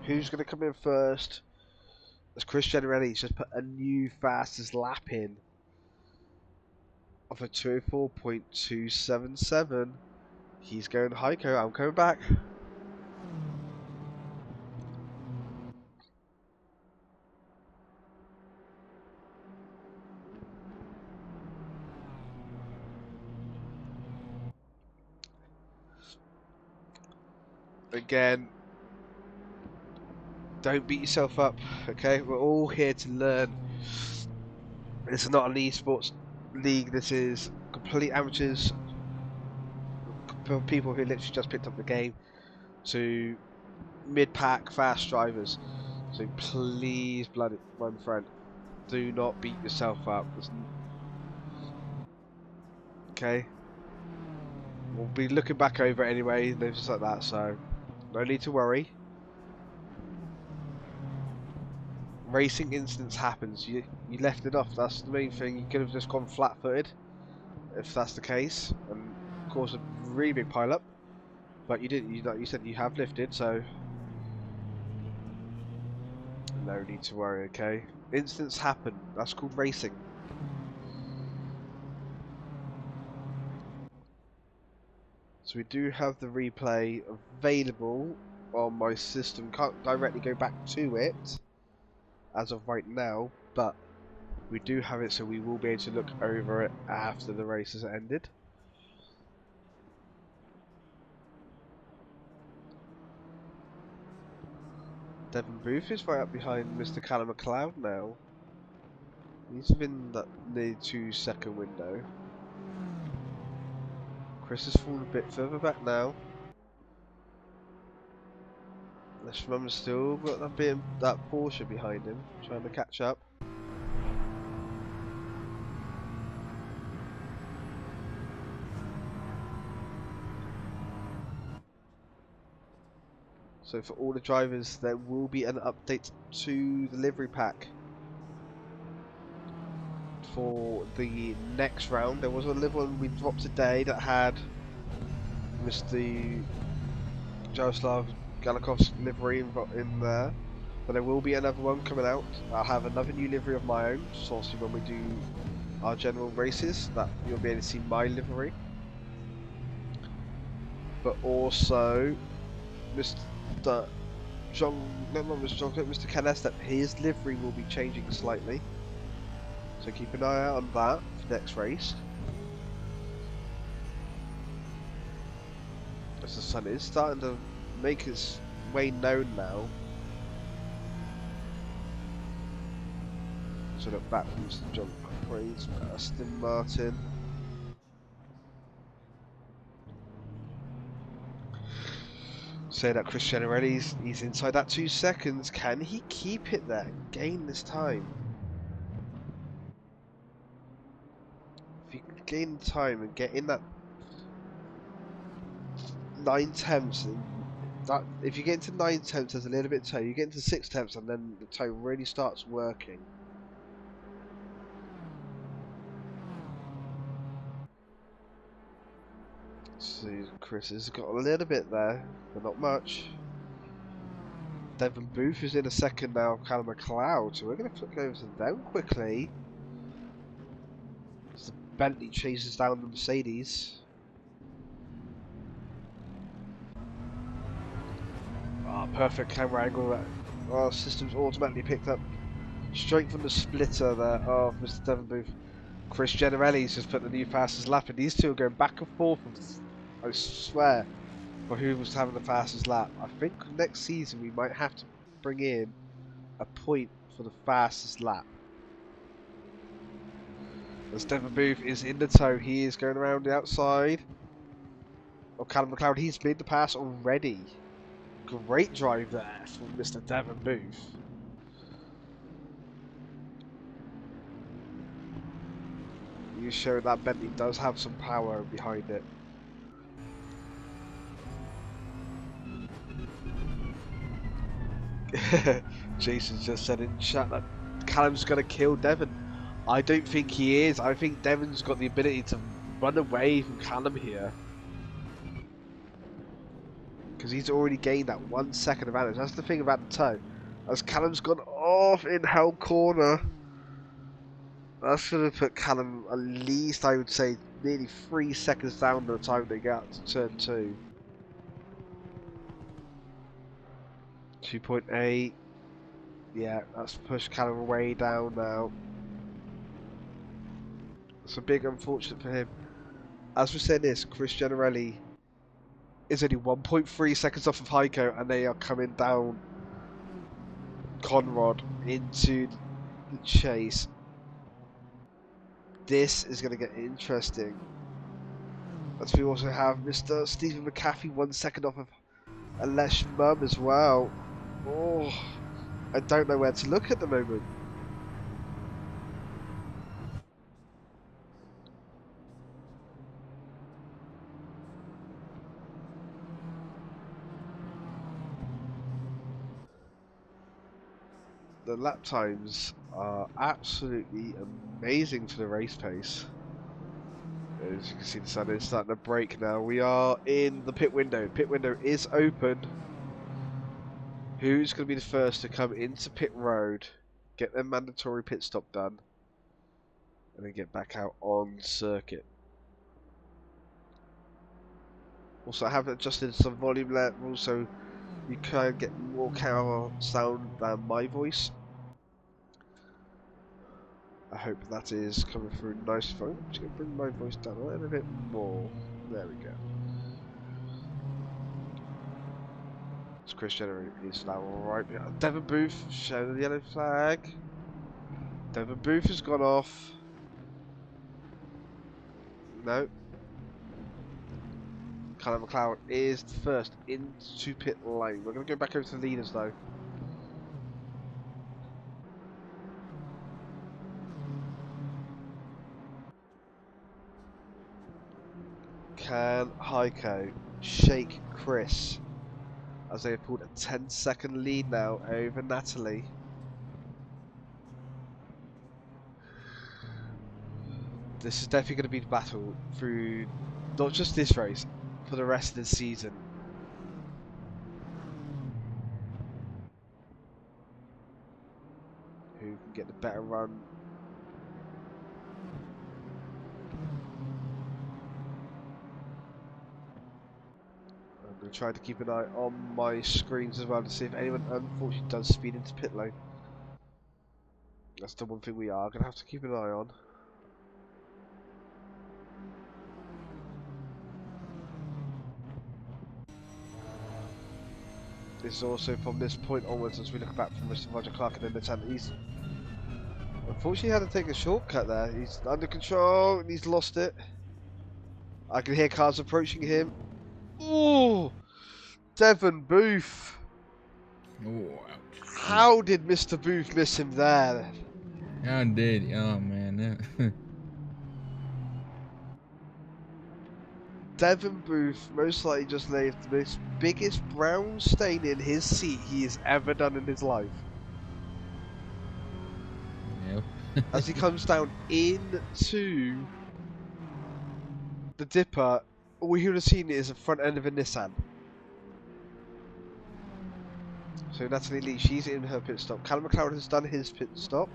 Who's going to come in first? As Chris Generelli's just put a new fastest lap in of a 204.277. He's going Heiko, I'm coming back. Again, don't beat yourself up, okay? We're all here to learn. This is not an esports league, this is complete amateurs, for people who literally just picked up the game, to mid-pack fast drivers. So please, my friend, do not beat yourself up. Okay? We'll be looking back over it anyway, things like that, so no need to worry. racing incidents happens. You left it off. That's the main thing. You could have just gone flat-footed, if that's the case, and caused a really big pile-up. But you didn't. You said you have lifted, so no need to worry. Okay, incidents happen. That's called racing. So we do have the replay available on my system. Can't directly go back to it as of right now, but we do have it, so we will be able to look over it after the race has ended. Devon Booth is right up behind Mr. Callum McLeod now. He's within that near 2-second window. Chris has fallen a bit further back now. Leishman's still got that Porsche behind him, trying to catch up. So for all the drivers, there will be an update to the livery pack for the next round. There was a livery one we dropped today that had Mr. Jaroslav Galakov's livery in there, but there will be another one coming out. I'll have another new livery of my own, so obviously when we do our general races, that you'll be able to see my livery. But also, Mr. Mr. Ken Estep, his livery will be changing slightly. So keep an eye out on that for next race. As the sun is starting to make its way known now. So look back from Mr. John Crane's Aston Martin. Say that Chris Generelli's he's inside that 2 seconds. Can he keep it there? Gain this time. If you can gain time and get in that 9/10, and that if you get into 9/10, there's a little bit of toe. You get into 6/10, and then the toe really starts working. So Chris has got a little bit there, but not much. Devon Booth is in a second now, Callum McLeod, so we're going to flick over to them quickly. As the Bentley chases down the Mercedes. Ah, perfect camera angle that our system's automatically picked up straight from the splitter there of Mr. Devon Booth. Chris Generelli's just put the new fastest lap, and these two are going back and forth, I swear, for who was having the fastest lap. I think next season we might have to bring in a point for the fastest lap. As Devon Booth is in the tow, he is going around the outside of Callum McLeod. He's made the pass already. Great drive there from Mr. Devon Booth. You show that Bentley does have some power behind it. Jason just said in chat that Callum's going to kill Devon. I don't think he is. I think Devon's got the ability to run away from Callum here. Because he's already gained that 1 second advantage. That's the thing about the toe. As Callum's gone off in hell corner. That's going to put Callum at least, I would say, nearly 3 seconds down by the time they get to turn 2. 2.8. Yeah, that's pushed Callum way down now. It's a big unfortunate for him. As we said this, Chris Generelli is only 1.3 seconds off of Heiko, and they are coming down Conrad into the chase. This is going to get interesting. As we also have Mr. Stephen McAfee 1 second off of Alesh Mum as well. Oh, I don't know where to look at the moment. the lap times are absolutely amazing for the race pace. As you can see, the sun is starting to break now. We are in the pit window. Pit window is open. Who's going to be the first to come into pit road, get their mandatory pit stop done, and then get back out on circuit? Also, I have adjusted some volume levels so you can get more car sound than my voice. I hope that is coming through nice. I'm just going to bring my voice down a little bit more. There we go. So Chris Jenner is now right behind. Devon Booth showing the yellow flag. Devon Booth has gone off. No. Callum McLeod is first into pit lane. We're going to go back over to the leaders though. Can Heiko shake Chris as they have pulled a 10-second lead now over Natalie? This is definitely going to be the battle through not just this race, for the rest of the season. Who can get the better run? I'm going to try to keep an eye on my screens as well to see if anyone unfortunately does speed into pit lane. That's the one thing we are going to have to keep an eye on. This is also from this point onwards as we look back from Mr. Roger Clark and then Lieutenant. He's unfortunately had to take a shortcut there. He's under control and he's lost it. I can hear cars approaching him. Ooh! Devon Booth! Oh, How did Mr. Booth miss him there? I did. Oh man. Devon Booth most likely just left the most biggest brown stain in his seat he has ever done in his life. Yep. As he comes down into the dipper, all you would have seen is the front end of a Nissan. So Natalie Lee, she's in her pit stop. Callum McLeod has done his pit stop.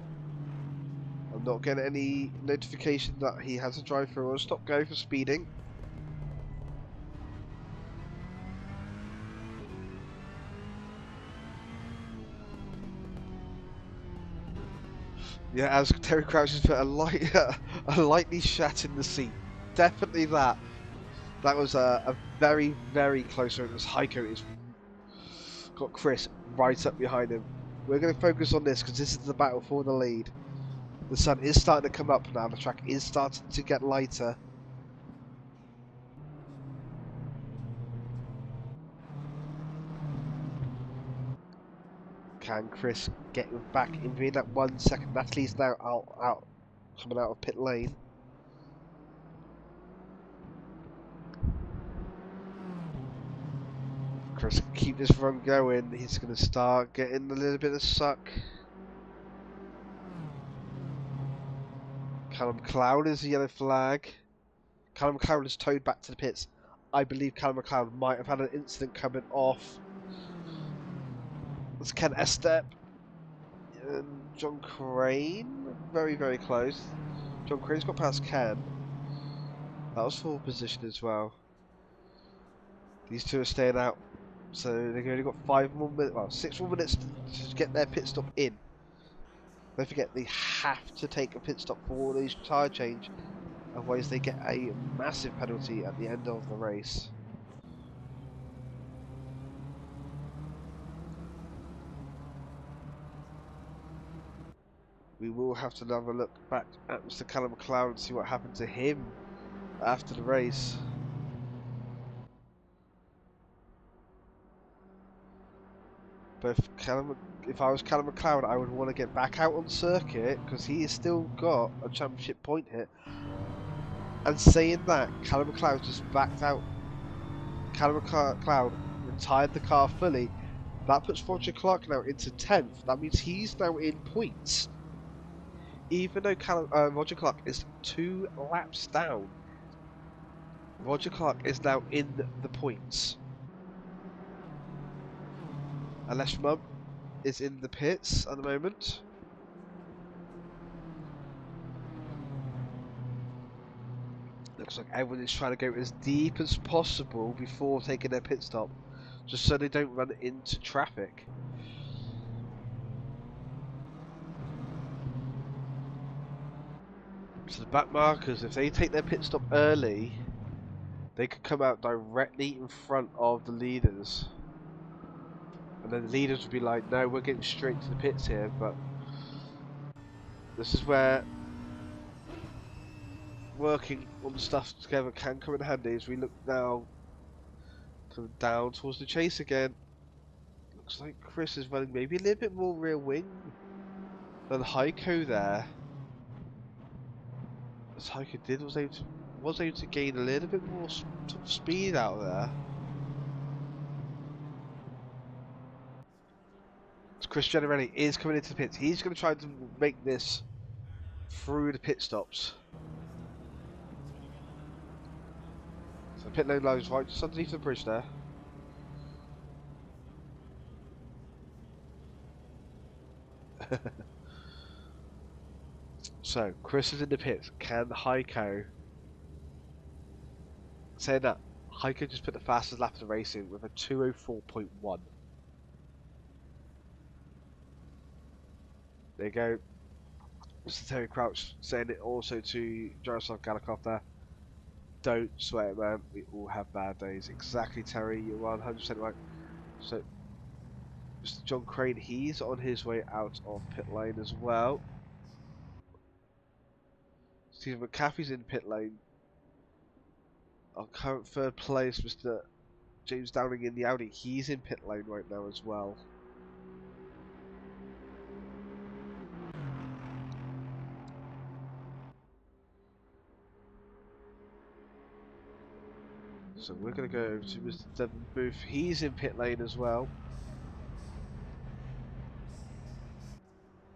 I'm not getting any notification that he has a drive through or a stop go for speeding. Yeah, as Terry Crouch has put a lightly shat in the seat. Definitely that. That was a very, very close one. It was Heiko. It's got Chris right up behind him. We're going to focus on this because this is the battle for the lead. The sun is starting to come up now. The track is starting to get lighter. Can Chris get back in within that 1 second? Natalie's now out, coming out of pit lane. Chris can keep this run going. He's going to start getting a little bit of suck. Callum McLeod is the yellow flag. Callum McLeod is towed back to the pits. I believe Callum McLeod might have had an incident coming off. That's Ken Estep. And John Crane. Very, very close. John Crane's got past Ken. That was full position as well. These two are staying out. So they've only got 5 more minutes, well, 6 more minutes to get their pit stop in. Don't forget, they have to take a pit stop for all these tyre change, otherwise they get a massive penalty at the end of the race. We will have to have a look back at Mr. Callum McLeod and see what happened to him after the race. But if I was Callum McLeod, I would want to get back out on circuit because he has still got a championship point hit. And saying that, Callum McLeod just backed out. Callum McLeod retired the car fully, That puts Roger Clark now into 10th. That means he's now in points. Even though Roger Clark is 2 laps down, Roger Clark is now in the points. Alesh Mum is in the pits at the moment. Looks like everyone is trying to go as deep as possible before taking their pit stop, just so they don't run into traffic. So the back markers, if they take their pit stop early, they could come out directly in front of the leaders. And then the leaders would be like, no, we're getting straight to the pits here, but this is where working on stuff together can come in handy. As we look now, coming down towards the chase again. Looks like Chris is running maybe a little bit more rear wing than Heiko there. As Heiko was able to gain a little bit more top speed out there. So Chris Generelli is coming into the pits. He's going to try to make this through the pit stops. So pit lane lies right just underneath the bridge there. So Chris is in the pits. Can Heiko? Saying that, Heiko just put the fastest lap of the race in with a 2:04.1. There you go. Mr. Terry Crouch saying it also to Jaroslav Galikov there. Don't sweat it, man. We all have bad days. Exactly, Terry. You're 100% right. So, Mr. John Crane, he's on his way out of pit lane as well. Stephen McCaffrey's in pit lane. Our current third place, Mr. James Downing in the Audi, he's in pit lane right now as well. So we're going to go over to Mr. Devon Booth. He's in pit lane as well.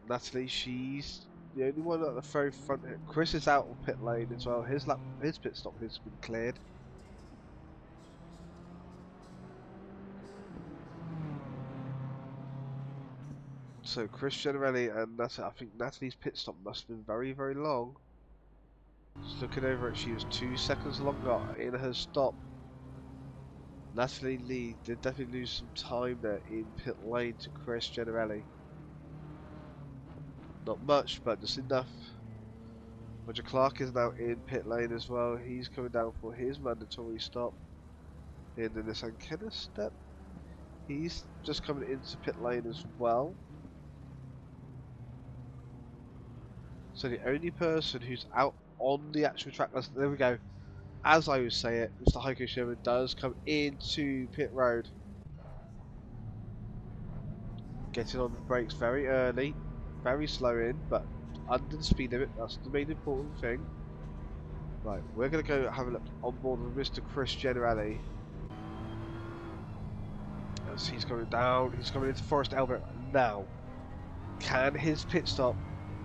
Natalie, she's the only one at the very front. Chris is out of pit lane as well. His pit stop has been cleared. So Chris Generelli and Natalie, I think Natalie's pit stop must have been very, very long. Just looking over it, she was 2 seconds longer in her stop. Natalie Lee did definitely lose some time there in pit lane to Chris Generelli. Not much, but just enough. Roger Clark is now in pit lane as well. He's coming down for his mandatory stop in the Nissan Kenner step. He's just coming into pit lane as well. So the only person who's out on the actual track, there we go. As I would say it, Mr. Heiko Sherman does come into pit road. Getting on the brakes very early, very slow in, but under the speed limit, that's the main important thing. Right, we're going to go have a look on board with Mr. Chris Generelli. As he's coming down, he's coming into Forest Albert now. Can his pit stop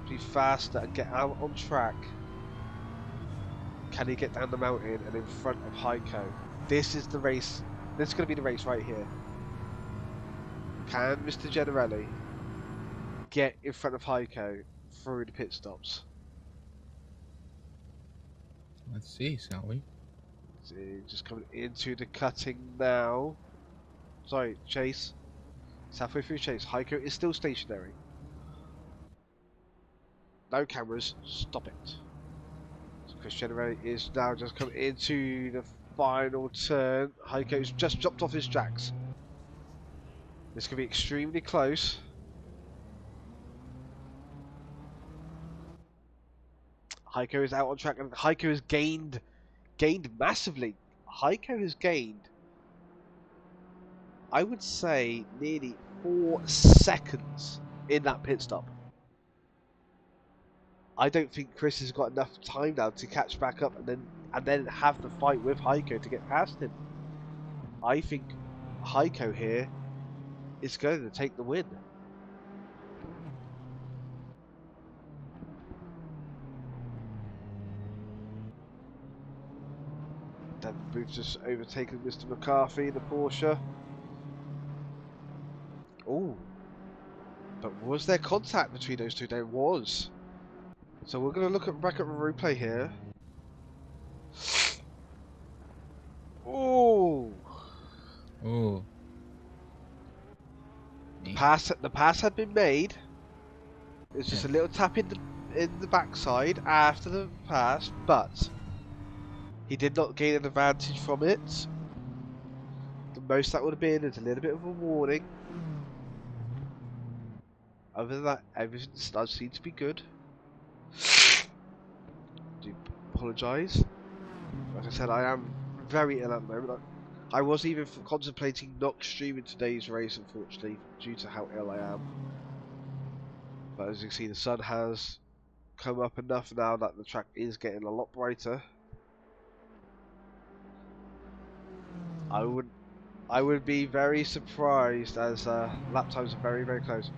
be faster and get out on track? Can he get down the mountain and in front of Heiko? This is the race. This is going to be the race right here. Can Mr. Generelli get in front of Heiko through the pit stops? Let's see, shall we? So just coming into the cutting now. Sorry, chase. It's halfway through chase. Heiko is still stationary. No cameras. Stop it. So Chris Generelli is now just coming into the final turn. Heiko's just dropped off his jacks. This could be extremely close. Heiko is out on track, and Heiko has gained massively. Heiko has gained, I would say, nearly 4 seconds in that pit stop. I don't think Chris has got enough time now to catch back up and then have the fight with Heiko to get past him. I think Heiko here is going to take the win. Then Booth just overtaken Mr. McCarthy, the Porsche. Oh, but was there contact between those two? There was. So we're going to look back at the replay here. Oh, Oh. the pass had been made. It's just a little tap in the backside after the pass, but he did not gain an advantage from it. The most that would have been is a little bit of a warning. Other than that, everything does seem to be good. Do apologise. Like I said, I am very ill at the moment. I was even contemplating not streaming today's race, unfortunately, due to how ill I am. But as you can see, the sun has come up enough now that the track is getting a lot brighter. I would be very surprised as lap times are very, very close.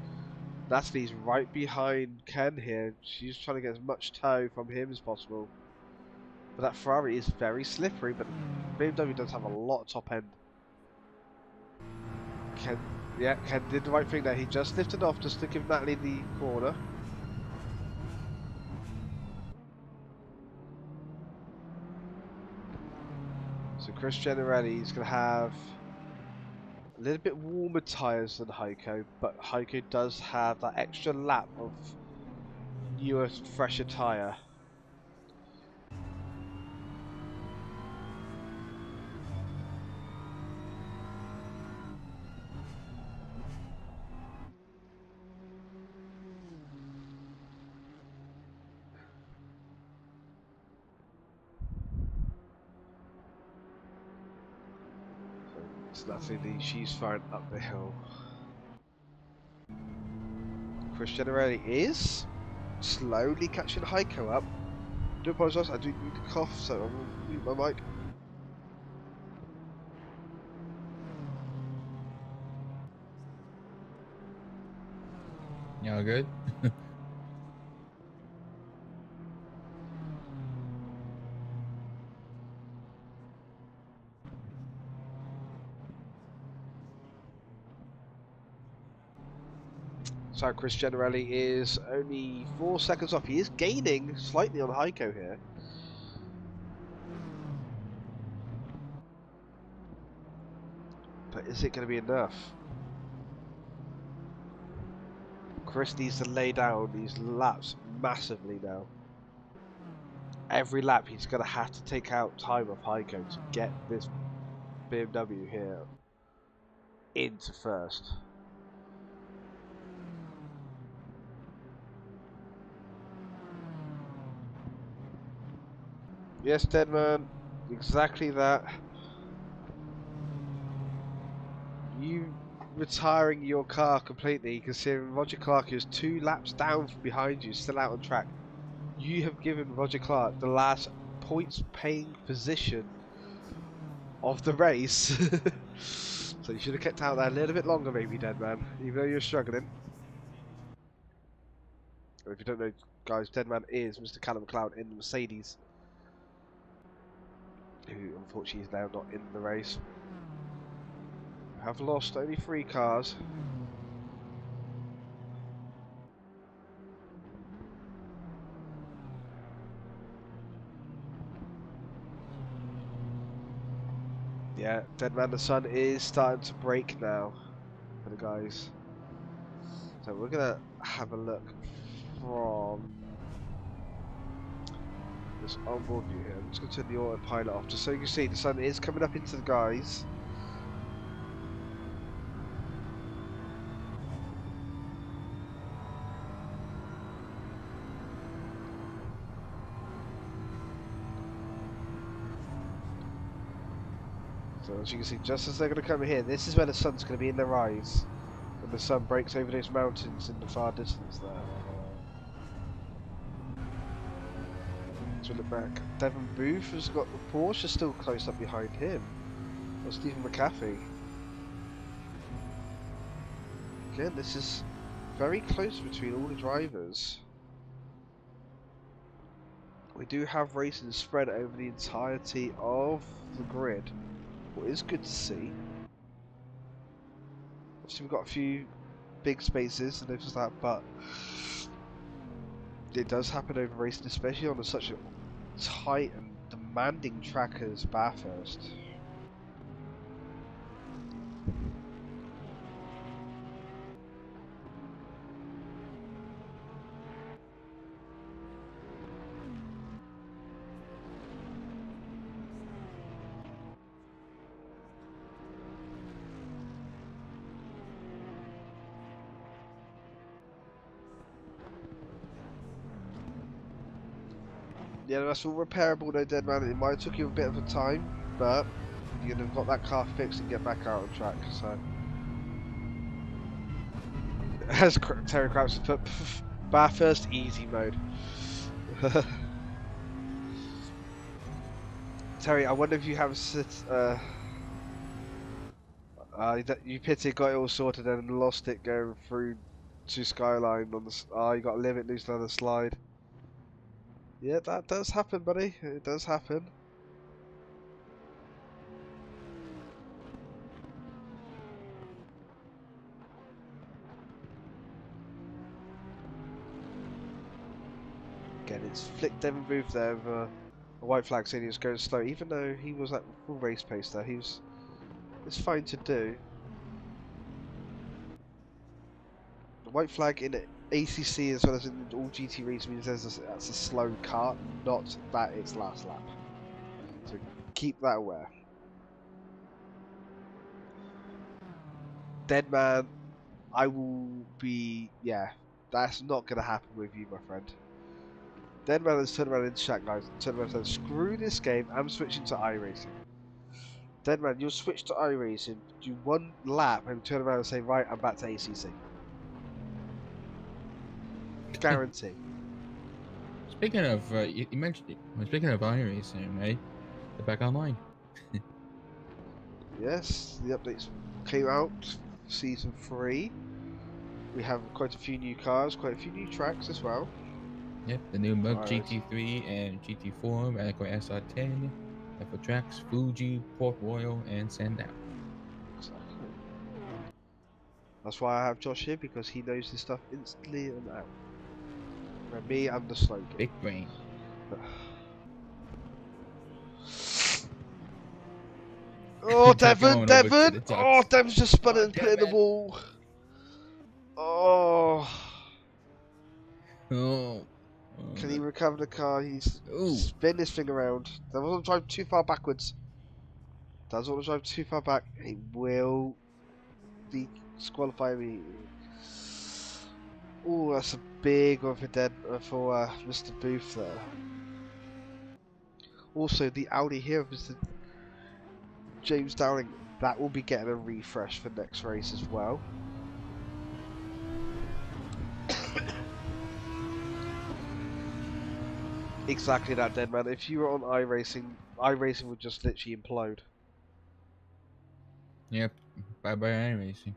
Natalie's right behind Ken here. She's trying to get as much tow from him as possible. But that Ferrari is very slippery, but BMW does have a lot of top end. Ken did the right thing there. He just lifted off just to give Natalie the corner. So Chris Generelli is going to have a little bit warmer tyres than Heiko, but Heiko does have that extra lap of newer, fresher tyre. So that's she's firing up the hill. Chris Generelli is slowly catching Heiko up. I do apologise, I do need to cough, so I'm going to mute my mic. Yeah, good. So Chris Generelli is only 4 seconds off. He is gaining slightly on Heiko here. But is it going to be enough? Chris needs to lay down these laps massively now. Every lap he's going to have to take out time of Heiko to get this BMW here into first. Yes, Deadman, exactly that. You retiring your car completely, considering Roger Clark is 2 laps down from behind you, still out on track. You have given Roger Clark the last points paying position of the race. So you should have kept out there a little bit longer, maybe, Deadman, even though you're struggling. And if you don't know, guys, Deadman is Mr. Callum McLeod in the Mercedes, who unfortunately is now not in the race. Have lost only 3 cars. Yeah, Deadman the sun is starting to break now for the guys. So we're gonna have a look from this onboard view here. I'm just gonna turn the autopilot off just so you can see the sun is coming up into the guys. So as you can see, just as they're going to come here, this is where the sun's going to be in their eyes. When the sun breaks over those mountains in the far distance there. So look back. Devon Booth has got the Porsche still close up behind him. Or Stephen McAfee. Again, this is very close between all the drivers. We do have racing spread over the entirety of the grid, what is good to see. Obviously we've got a few big spaces and notice that, but it does happen over racing, especially on such a tight and demanding track as Bathurst. Yeah, that's all repairable though, dead man. It might have took you a bit of a time, but you'd have got that car fixed and get back out on track, so. As Terry Crouch has put, Bathurst easy mode. Terry, I wonder if you have you pitted, got it all sorted, and lost it going through to Skyline on the. Oh, you got a limit loose on the slide. Yeah, that does happen, buddy. It does happen. Again, it's flicked Devin Booth there with a white flag saying he was going slow, even though he was at full race pace there. It's fine to do. The white flag in ACC as well as in all GT races means that's a slow car, not that it's last lap. So keep that aware. Dead man, I will be, yeah, that's not going to happen with you, my friend. Dead man has turned around in chat, guys, turned around and said, screw this game, I'm switching to iRacing. Dead man, you'll switch to iRacing, do one lap and turn around and say, right, I'm back to ACC. Guarantee. Speaking of, you mentioned it. Speaking of iRacing, right? They're back online. Yes, the updates came out season 3. We have quite a few new cars, quite a few new tracks as well. Yep, the new Mug Alright. GT3 and GT4, Radical SR10, for tracks Fuji, Port Royal, and Sandown. Exactly. That's why I have Josh here, because he knows this stuff instantly and out. Where me, I'm the slow kid. Big brain. Oh, Devon! Devon! Oh, Devon's just spun it and put it in the wall. Oh. Oh. Can he recover the car? He's spin this thing around. Doesn't want to drive too far backwards. Doesn't want to drive too far back. He will disqualify me. Oh, that's a big one for Mr. Booth there. Also, the Audi here of Mr. James Dowling, that will be getting a refresh for next race as well. Exactly that, dead man. If you were on iRacing would just literally implode. Yep, bye bye iRacing.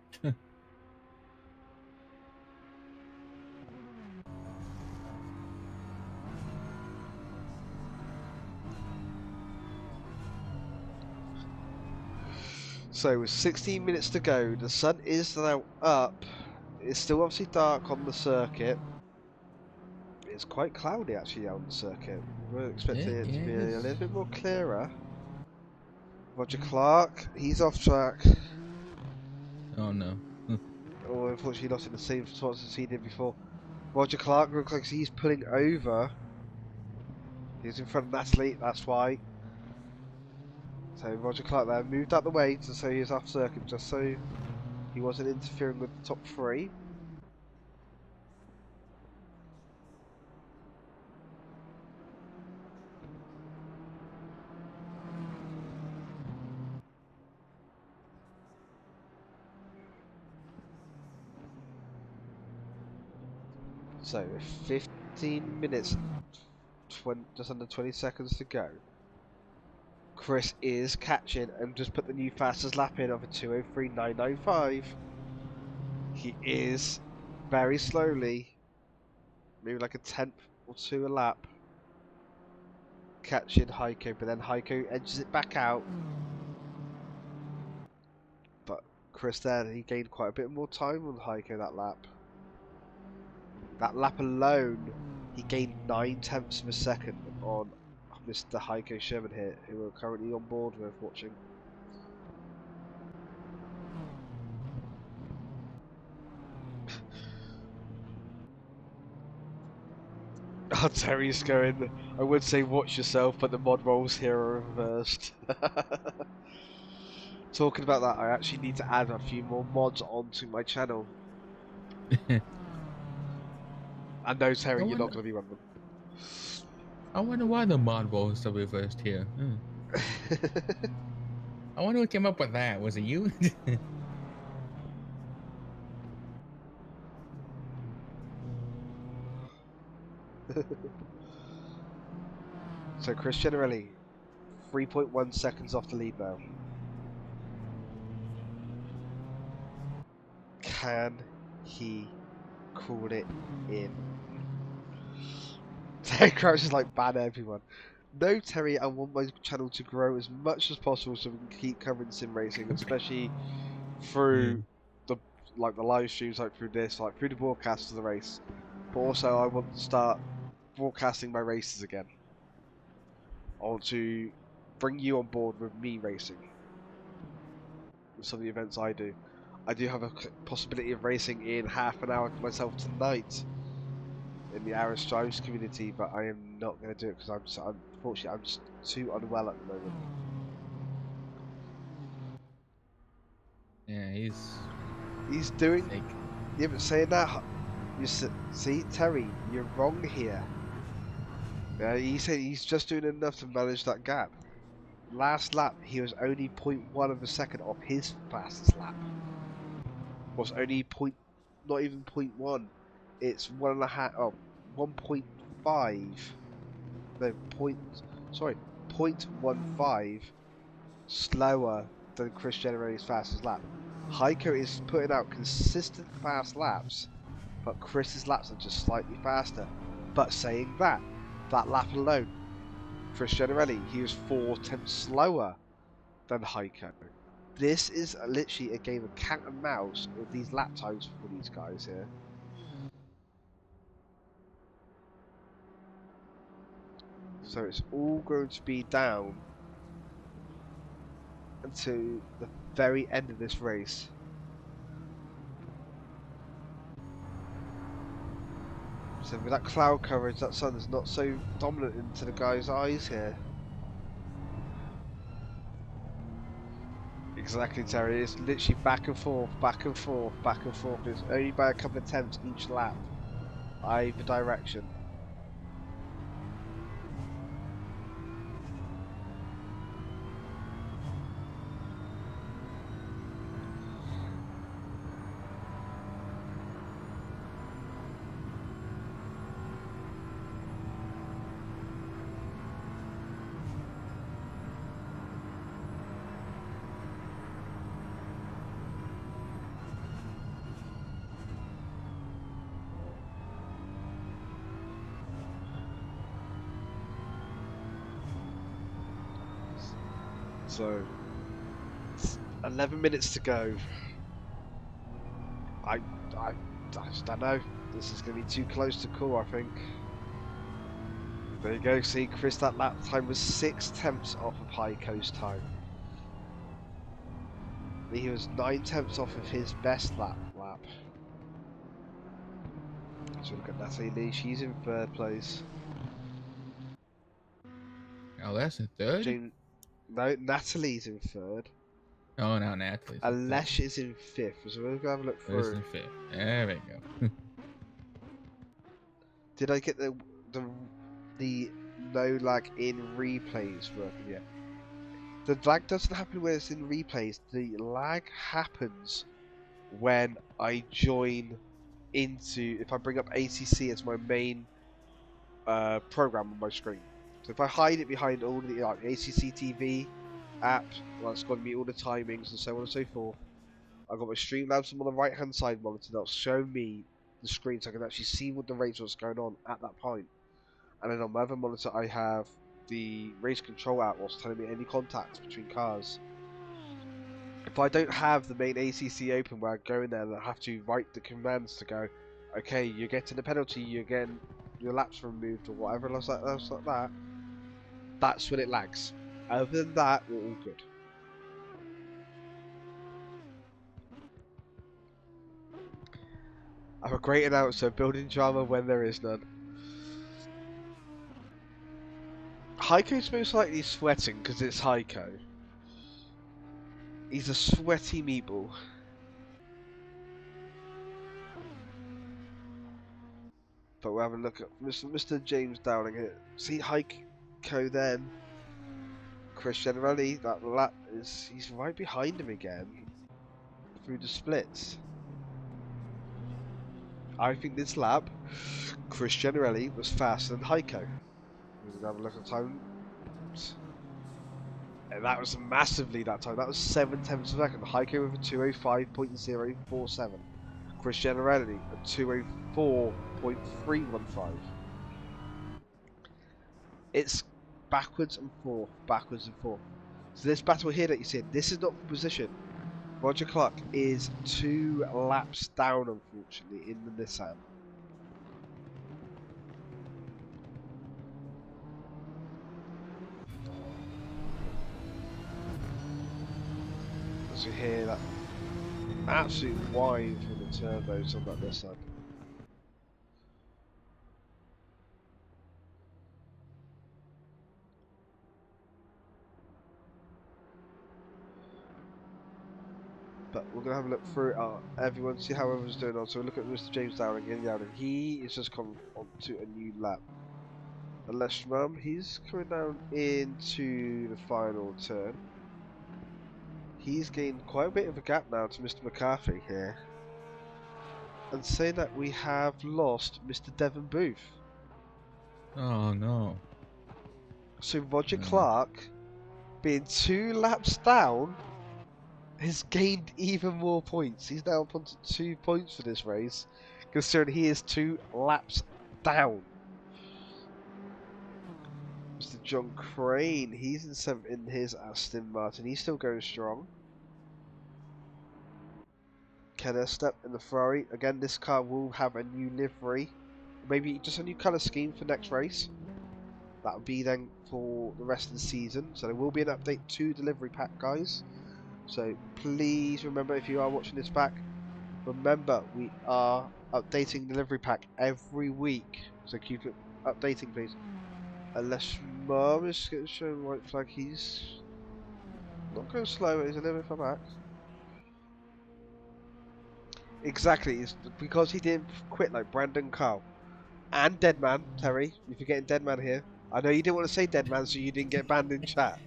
So with 16 minutes to go, the sun is now up. It's still obviously dark on the circuit. It's quite cloudy actually out on the circuit. We were expecting it to be a little bit more clearer. Roger Clark, he's off track. Oh no. Oh, unfortunately not in the same spots as he did before. Roger Clark looks like he's pulling over. He's in front of Natalie, that's why. So Roger Clark there moved out the way to say he's off circuit, just so he wasn't interfering with the top 3. So 15 minutes, just under 20 seconds to go. Chris is catching and just put the new fastest lap in of a 2:03.995. He is very slowly, maybe like a tenth or two a lap, catching Heiko, but then Heiko edges it back out. But Chris there, he gained quite a bit more time on Heiko that lap. That lap alone, he gained 9/10 of a second on Mr. Heiko Sherman here, who we're currently on board with watching. Oh, Terry's going, I would say watch yourself, but the mod rolls here are reversed. Talking about that, I actually need to add a few more mods onto my channel. I know, Terry, you're not going to be one of them. I wonder why the mod rolls are reversed here. I wonder who came up with that. Was it you? So Chris Generelli, 3.1 seconds off the lead now. Can he call it in? Terry Crouch is like, ban everyone. No, Terry, I want my channel to grow as much as possible so we can keep covering sim racing, especially through the live streams, like through this, like through the broadcast of the race. But also, I want to start broadcasting my races again. I want to bring you on board with me racing with some of the events I do. I do have a possibility of racing in half an hour myself tonight in the Aris Drives community, but I am not going to do it because unfortunately I'm just too unwell at the moment. Yeah, he's doing. Like, Yeah, but saying that, you see, Terry, you're wrong here. Yeah, he said he's just doing enough to manage that gap. Last lap, he was only 0.1 of a second off his fastest lap. Was only not even 0.1. It's 1.5. Oh, 1.5. No, sorry, 0.15 slower than Chris Generelli's fastest lap. Heiko is putting out consistent fast laps, but Chris's laps are just slightly faster. But saying that lap alone, Chris Generelli, he was 4/10 slower than Heiko. This is literally a game of cat and mouse with these lap times for these guys here. So it's all going to be down until the very end of this race. So with that cloud coverage, that sun is not so dominant into the guy's eyes here. Exactly, Terry. It's literally back and forth, back and forth, back and forth. It's only by a couple of attempts each lap, either direction. So, it's 11 minutes to go. I just don't know. This is going to be too close to call, I think. There you go. See, Chris, that lap time was 6/10 off of Heiko's time. He was 9/10 off of his best lap. So look at Natalie Lee. She's in third place. oh, that's in third? No, Natalie's in third. Oh, no, Natalie's in Alesh is in fifth. So we're going to have a look Where's through. in fifth? There we go. Did I get the no lag in replays working yet? The lag doesn't happen when it's in replays. The lag happens when I join into, if I bring up ACC as my main program on my screen. So if I hide it behind all the ACC TV app, well, it's got to be all the timings and so on and so forth. I've got my Streamlabs on the right hand side monitor that'll show me the screen so I can actually see what the race was going on at that point. And then on my other monitor I have the race control app whilst telling me any contacts between cars. If I don't have the main ACC open where I go in there and I have to write the commands to go, okay, you're getting a penalty, you're getting your laps removed or whatever else like that, that's when it lags. Other than that, we're all good. I'm a great announcer, building drama when there is none. Heiko's most likely sweating because it's Heiko. He's a sweaty meatball. But we'll have a look at Mr. James Dowling here. See Heiko then. Chris Generelli, that lap he's right behind him again. Through the splits. I think this lap, Chris Generelli was faster than Heiko. We'll have a look at time. And that was massively that time. That was 7 tenths of a second. Heiko with a 2:05.047. Chris Generelli a 2:04.315. It's backwards and forth, backwards and forth. So this battle here that you see, this is not for position. Roger Clark is 2 laps down, unfortunately, in the Nissan. As you hear that absolute whine from the turbos on that Nissan. But we're going to have a look through everyone, see how everyone's doing on. So we'll look at Mr. James Dowling in Dowling. He is just come on to a new lap. Unless he's coming down into the final turn. He's gained quite a bit of a gap now to Mr. McCarthy here. And saying that we have lost Mr. Devon Booth. Oh no. So Roger Clark, being 2 laps down, has gained even more points. He's now up onto 2 points for this race, considering he is 2 laps down. Mr. John Crane, he's in 7th in his Aston Martin. He's still going strong. Ken Estep in the Ferrari. Again, this car will have a new livery. Maybe just a new colour scheme for next race. That will be then for the rest of the season. So there will be an update to the livery pack, guys. So please remember, if you are watching this back, remember we are updating the livery pack every week. So keep it updating, please. Unless Mum is showing white flag, he's not going slow, he's a little bit far back. Exactly, it's because he didn't quit like Brandon Carl. And Deadman, Terry, you're forgetting Deadman here. I know you didn't want to say Deadman, so you didn't get banned in chat.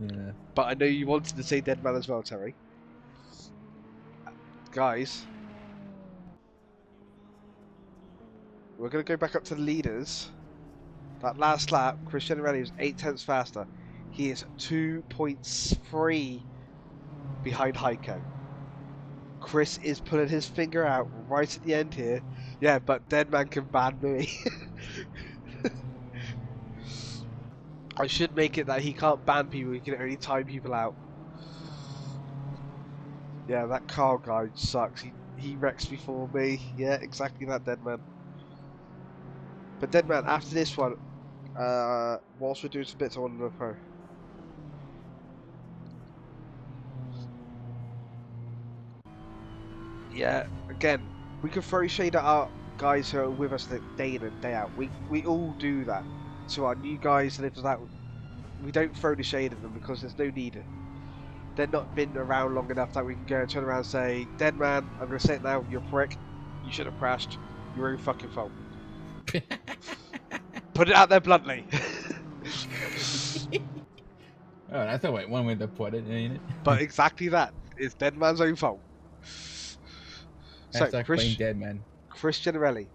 Yeah. But I know you wanted to say Deadman as well, Terry. Guys, we're going to go back up to the leaders. That last lap, Chris Generelli was 8 tenths faster. He is 2.3 behind Heiko. Chris is pulling his finger out right at the end here. Yeah, but Deadman can ban me. I should make it that he can't ban people, he can only time people out. Yeah, that car guy sucks. He wrecks before me. Yeah, exactly that, Deadman. But Deadman, after this one, whilst we're doing some bits, I want to know her. Yeah, again, we can throw shade at our guys who are with us day in and day out. We all do that. To our new guys and if that, we don't throw the shade at them because there's no need. They've not been around long enough that we can go and turn around and say, Deadman, I'm going to say it now, you're a prick. You should have crashed. Your own fucking fault. Put it out there bluntly. Oh, that's one way to put it, ain't it? But exactly that. It's Deadman's own fault. That's So, like playing Deadman. Chris Generelli,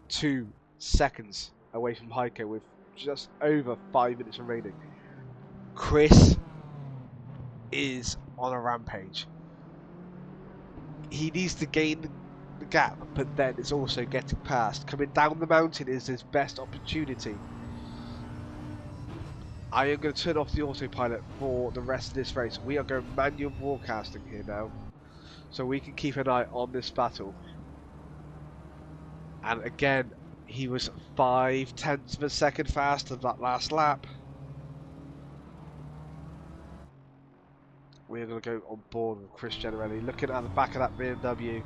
2 seconds away from Heiko with just over 5 minutes remaining. Chris is on a rampage. He needs to gain the gap, but then it's also getting past. Coming down the mountain is his best opportunity. I am going to turn off the autopilot for the rest of this race. We are going manual broadcasting here now, so we can keep an eye on this battle. And again, he was 0.5 of a second faster that last lap. We're going to go on board with Chris Generelli, looking at the back of that BMW.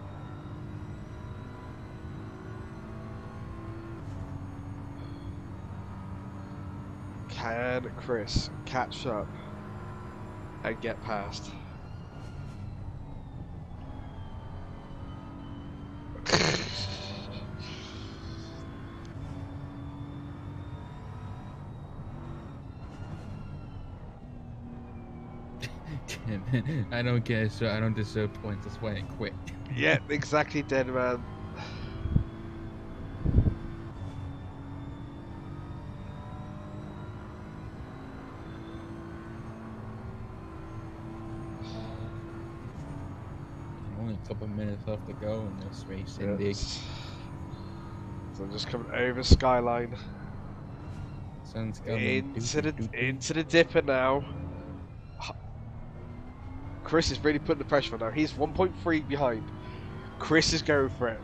Can Chris catch up and get past? I don't care, so I don't deserve points. That's why I quit. Yeah, exactly, dead man. Only a couple of minutes left to go in this race, indeed. Yes. So I'm just coming over Skyline. Sun's coming. Into the dipper now. Chris is really putting the pressure on now. He's 1.3 behind. Chris is going for it.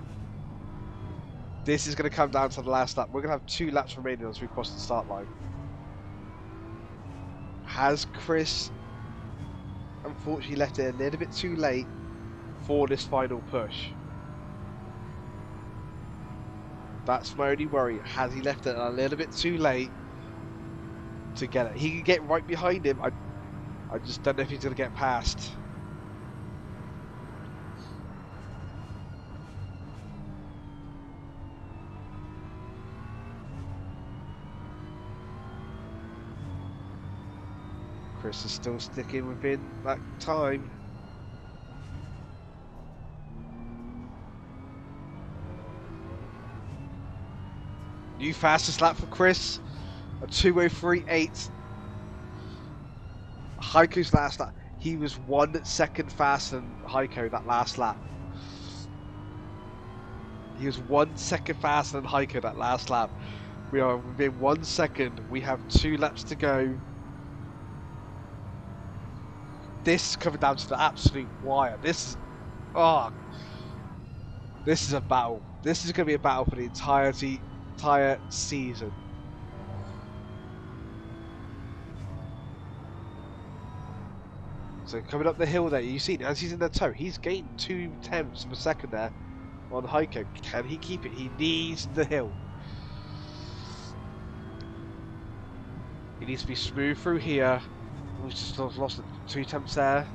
This is going to come down to the last lap. We're going to have 2 laps remaining as we cross the start line. Has Chris unfortunately left it a little bit too late for this final push? That's my only worry. Has he left it a little bit too late to get it? He can get right behind him. I just don't know if he's going to get past. Chris is still sticking within that time. New fastest lap for Chris, a 2:03.8. Heiko's last lap, he was 1 second faster than Heiko that last lap. He was 1 second faster than Heiko that last lap. We are within 1 second. We have 2 laps to go. This is coming down to the absolute wire. This is a battle. This is going to be a battle for the entire season. So coming up the hill there, you see as he's in the toe, he's gained 0.2 of a second there on Heiko. Can he keep it? He needs the hill. He needs to be smooth through here. We've just lost 2 attempts there.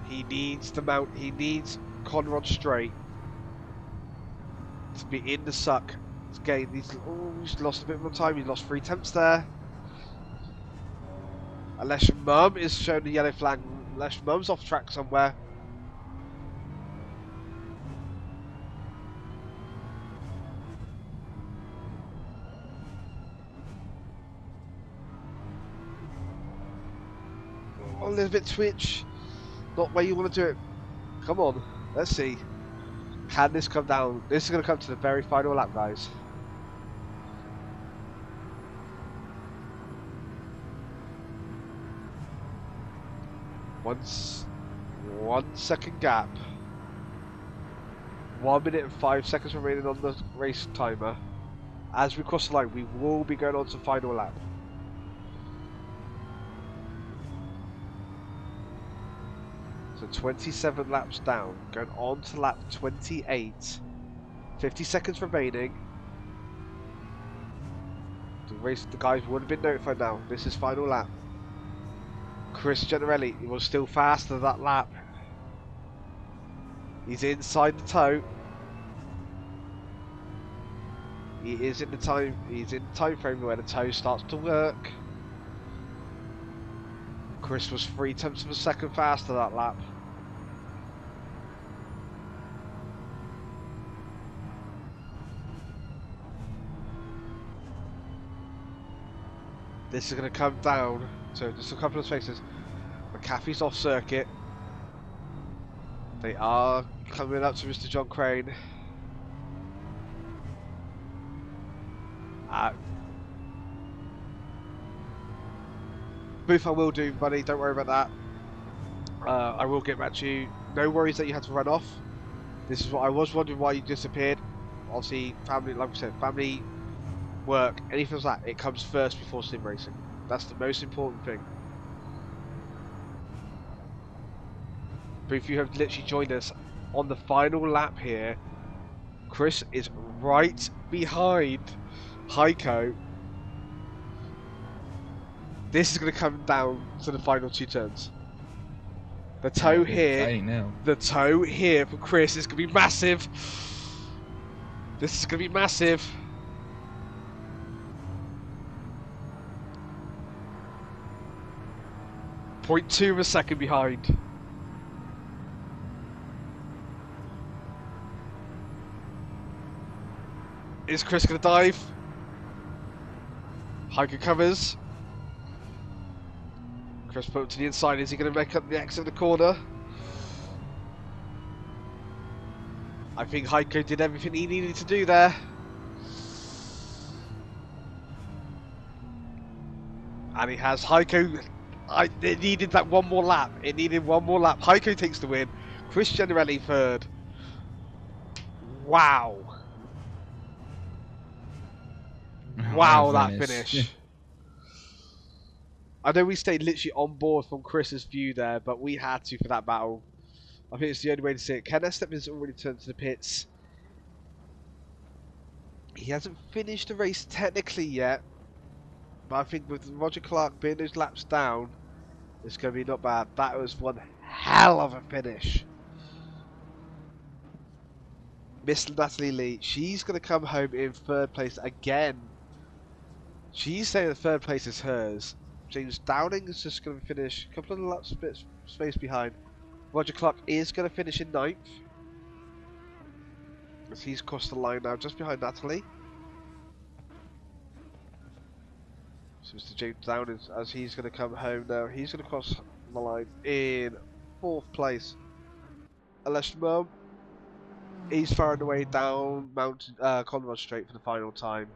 He needs the mount. He needs Conrod straight to be in the suck. Again, he's lost a bit more time. He's lost 3 attempts there. Unless your mum is showing the yellow flag. Unless your mum's off track somewhere. A little bit twitch. Not where you want to do it. Come on. Let's see. Can this come down? This is going to come to the very final lap, guys. One second gap. 1 minute and 5 seconds remaining on the race timer. As we cross the line, we will be going on to final lap. So 27 laps down, going on to lap 28. 50 seconds remaining. The guys would have been notified now. This is final lap. Chris Generelli, he was still faster that lap. He's inside the toe. He is in the time. He's in the time frame where the toe starts to work. Chris was 0.3 of a second faster that lap. This is going to come down to just a couple of spaces. McAfee's off circuit. They are coming up to Mr. John Crane. Booth, I will do, buddy. Don't worry about that. I will get back to you. No worries that you had to run off. This is what I was wondering why you disappeared. Obviously, family, like I said, family, work, anything like that, it comes first before sim racing. That's the most important thing. Booth, you have literally joined us on the final lap here. Chris is right behind Heiko. This is going to come down to the final 2 turns. The toe here, the toe here for Chris is going to be massive. This is going to be massive. .2 of a second behind. Is Chris going to dive? Heiko covers. Chris put him to the inside. Is he going to make up the exit of the corner? I think Heiko did everything he needed to do there. And he has Heiko. It needed that one more lap. It needed one more lap. Heiko takes the win. Chris Generelli third. Wow. Wow, that finish. I know we stayed literally on board from Chris's view there, but we had to for that battle. I think it's the only way to see it. Ken Estep has already turned to the pits. He hasn't finished the race technically yet, but I think with Roger Clark being those laps down, it's going to be not bad. That was one hell of a finish. Miss Natalie Lee, she's going to come home in 3rd place again. She's saying the 3rd place is hers. James Downing is just going to finish a couple of laps space behind. Roger Clark is going to finish in 9th. As he's crossed the line now, just behind Natalie. So Mr. James Downing, as he's going to come home now, he's going to cross the line in 4th place. Aleshmo, he's firing away down Conrad Straight for the final time.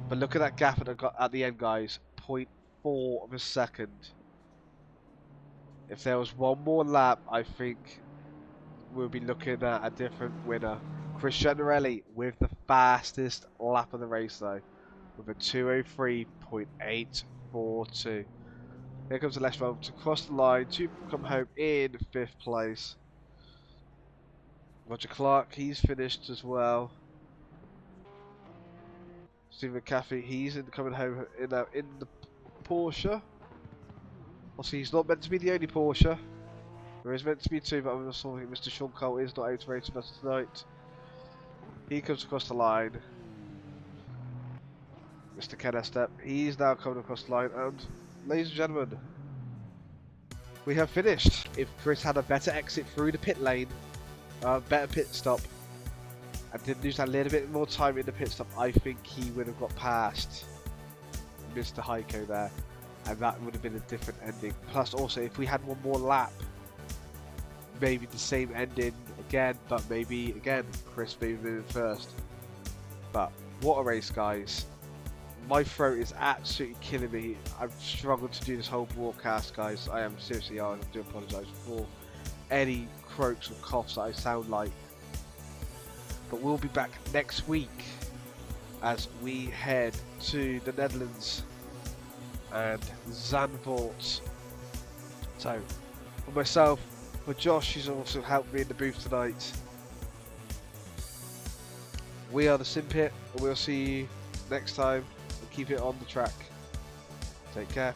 But look at that gap at the end, guys. 0.4 of a second. If there was one more lap, I think we'll be looking at a different winner. Chris Generelli with the fastest lap of the race, though, with a 2:03.842. Here comes the last one to cross the line to come home in 5th place. Roger Clark, he's finished as well. Stephen McAfee, he's coming home in the Porsche. Obviously, he's not meant to be the only Porsche. There is meant to be 2, but I'm assuming Mr. Sean Cole is not able to race with us tonight. He comes across the line. Mr. Ken Estep, he's now coming across the line. And, ladies and gentlemen, we have finished. If Chris had a better exit through the pit lane, better pit stop, and did lose that little bit more time in the pit stop, I think he would have got past Mr. Heiko there, and that would have been a different ending. Plus also, if we had one more lap, maybe the same ending again, but maybe again Chris maybe been in 1st. But what a race, guys. My throat is absolutely killing me. I've struggled to do this whole broadcast, guys. I am seriously, I do apologise for any croaks or coughs that I sound like. But we'll be back next week as we head to the Netherlands and Zandvoort. So, for myself, for Josh, who's also helped me in the booth tonight, we are the Simpit, and we'll see you next time, and keep it on the track. Take care.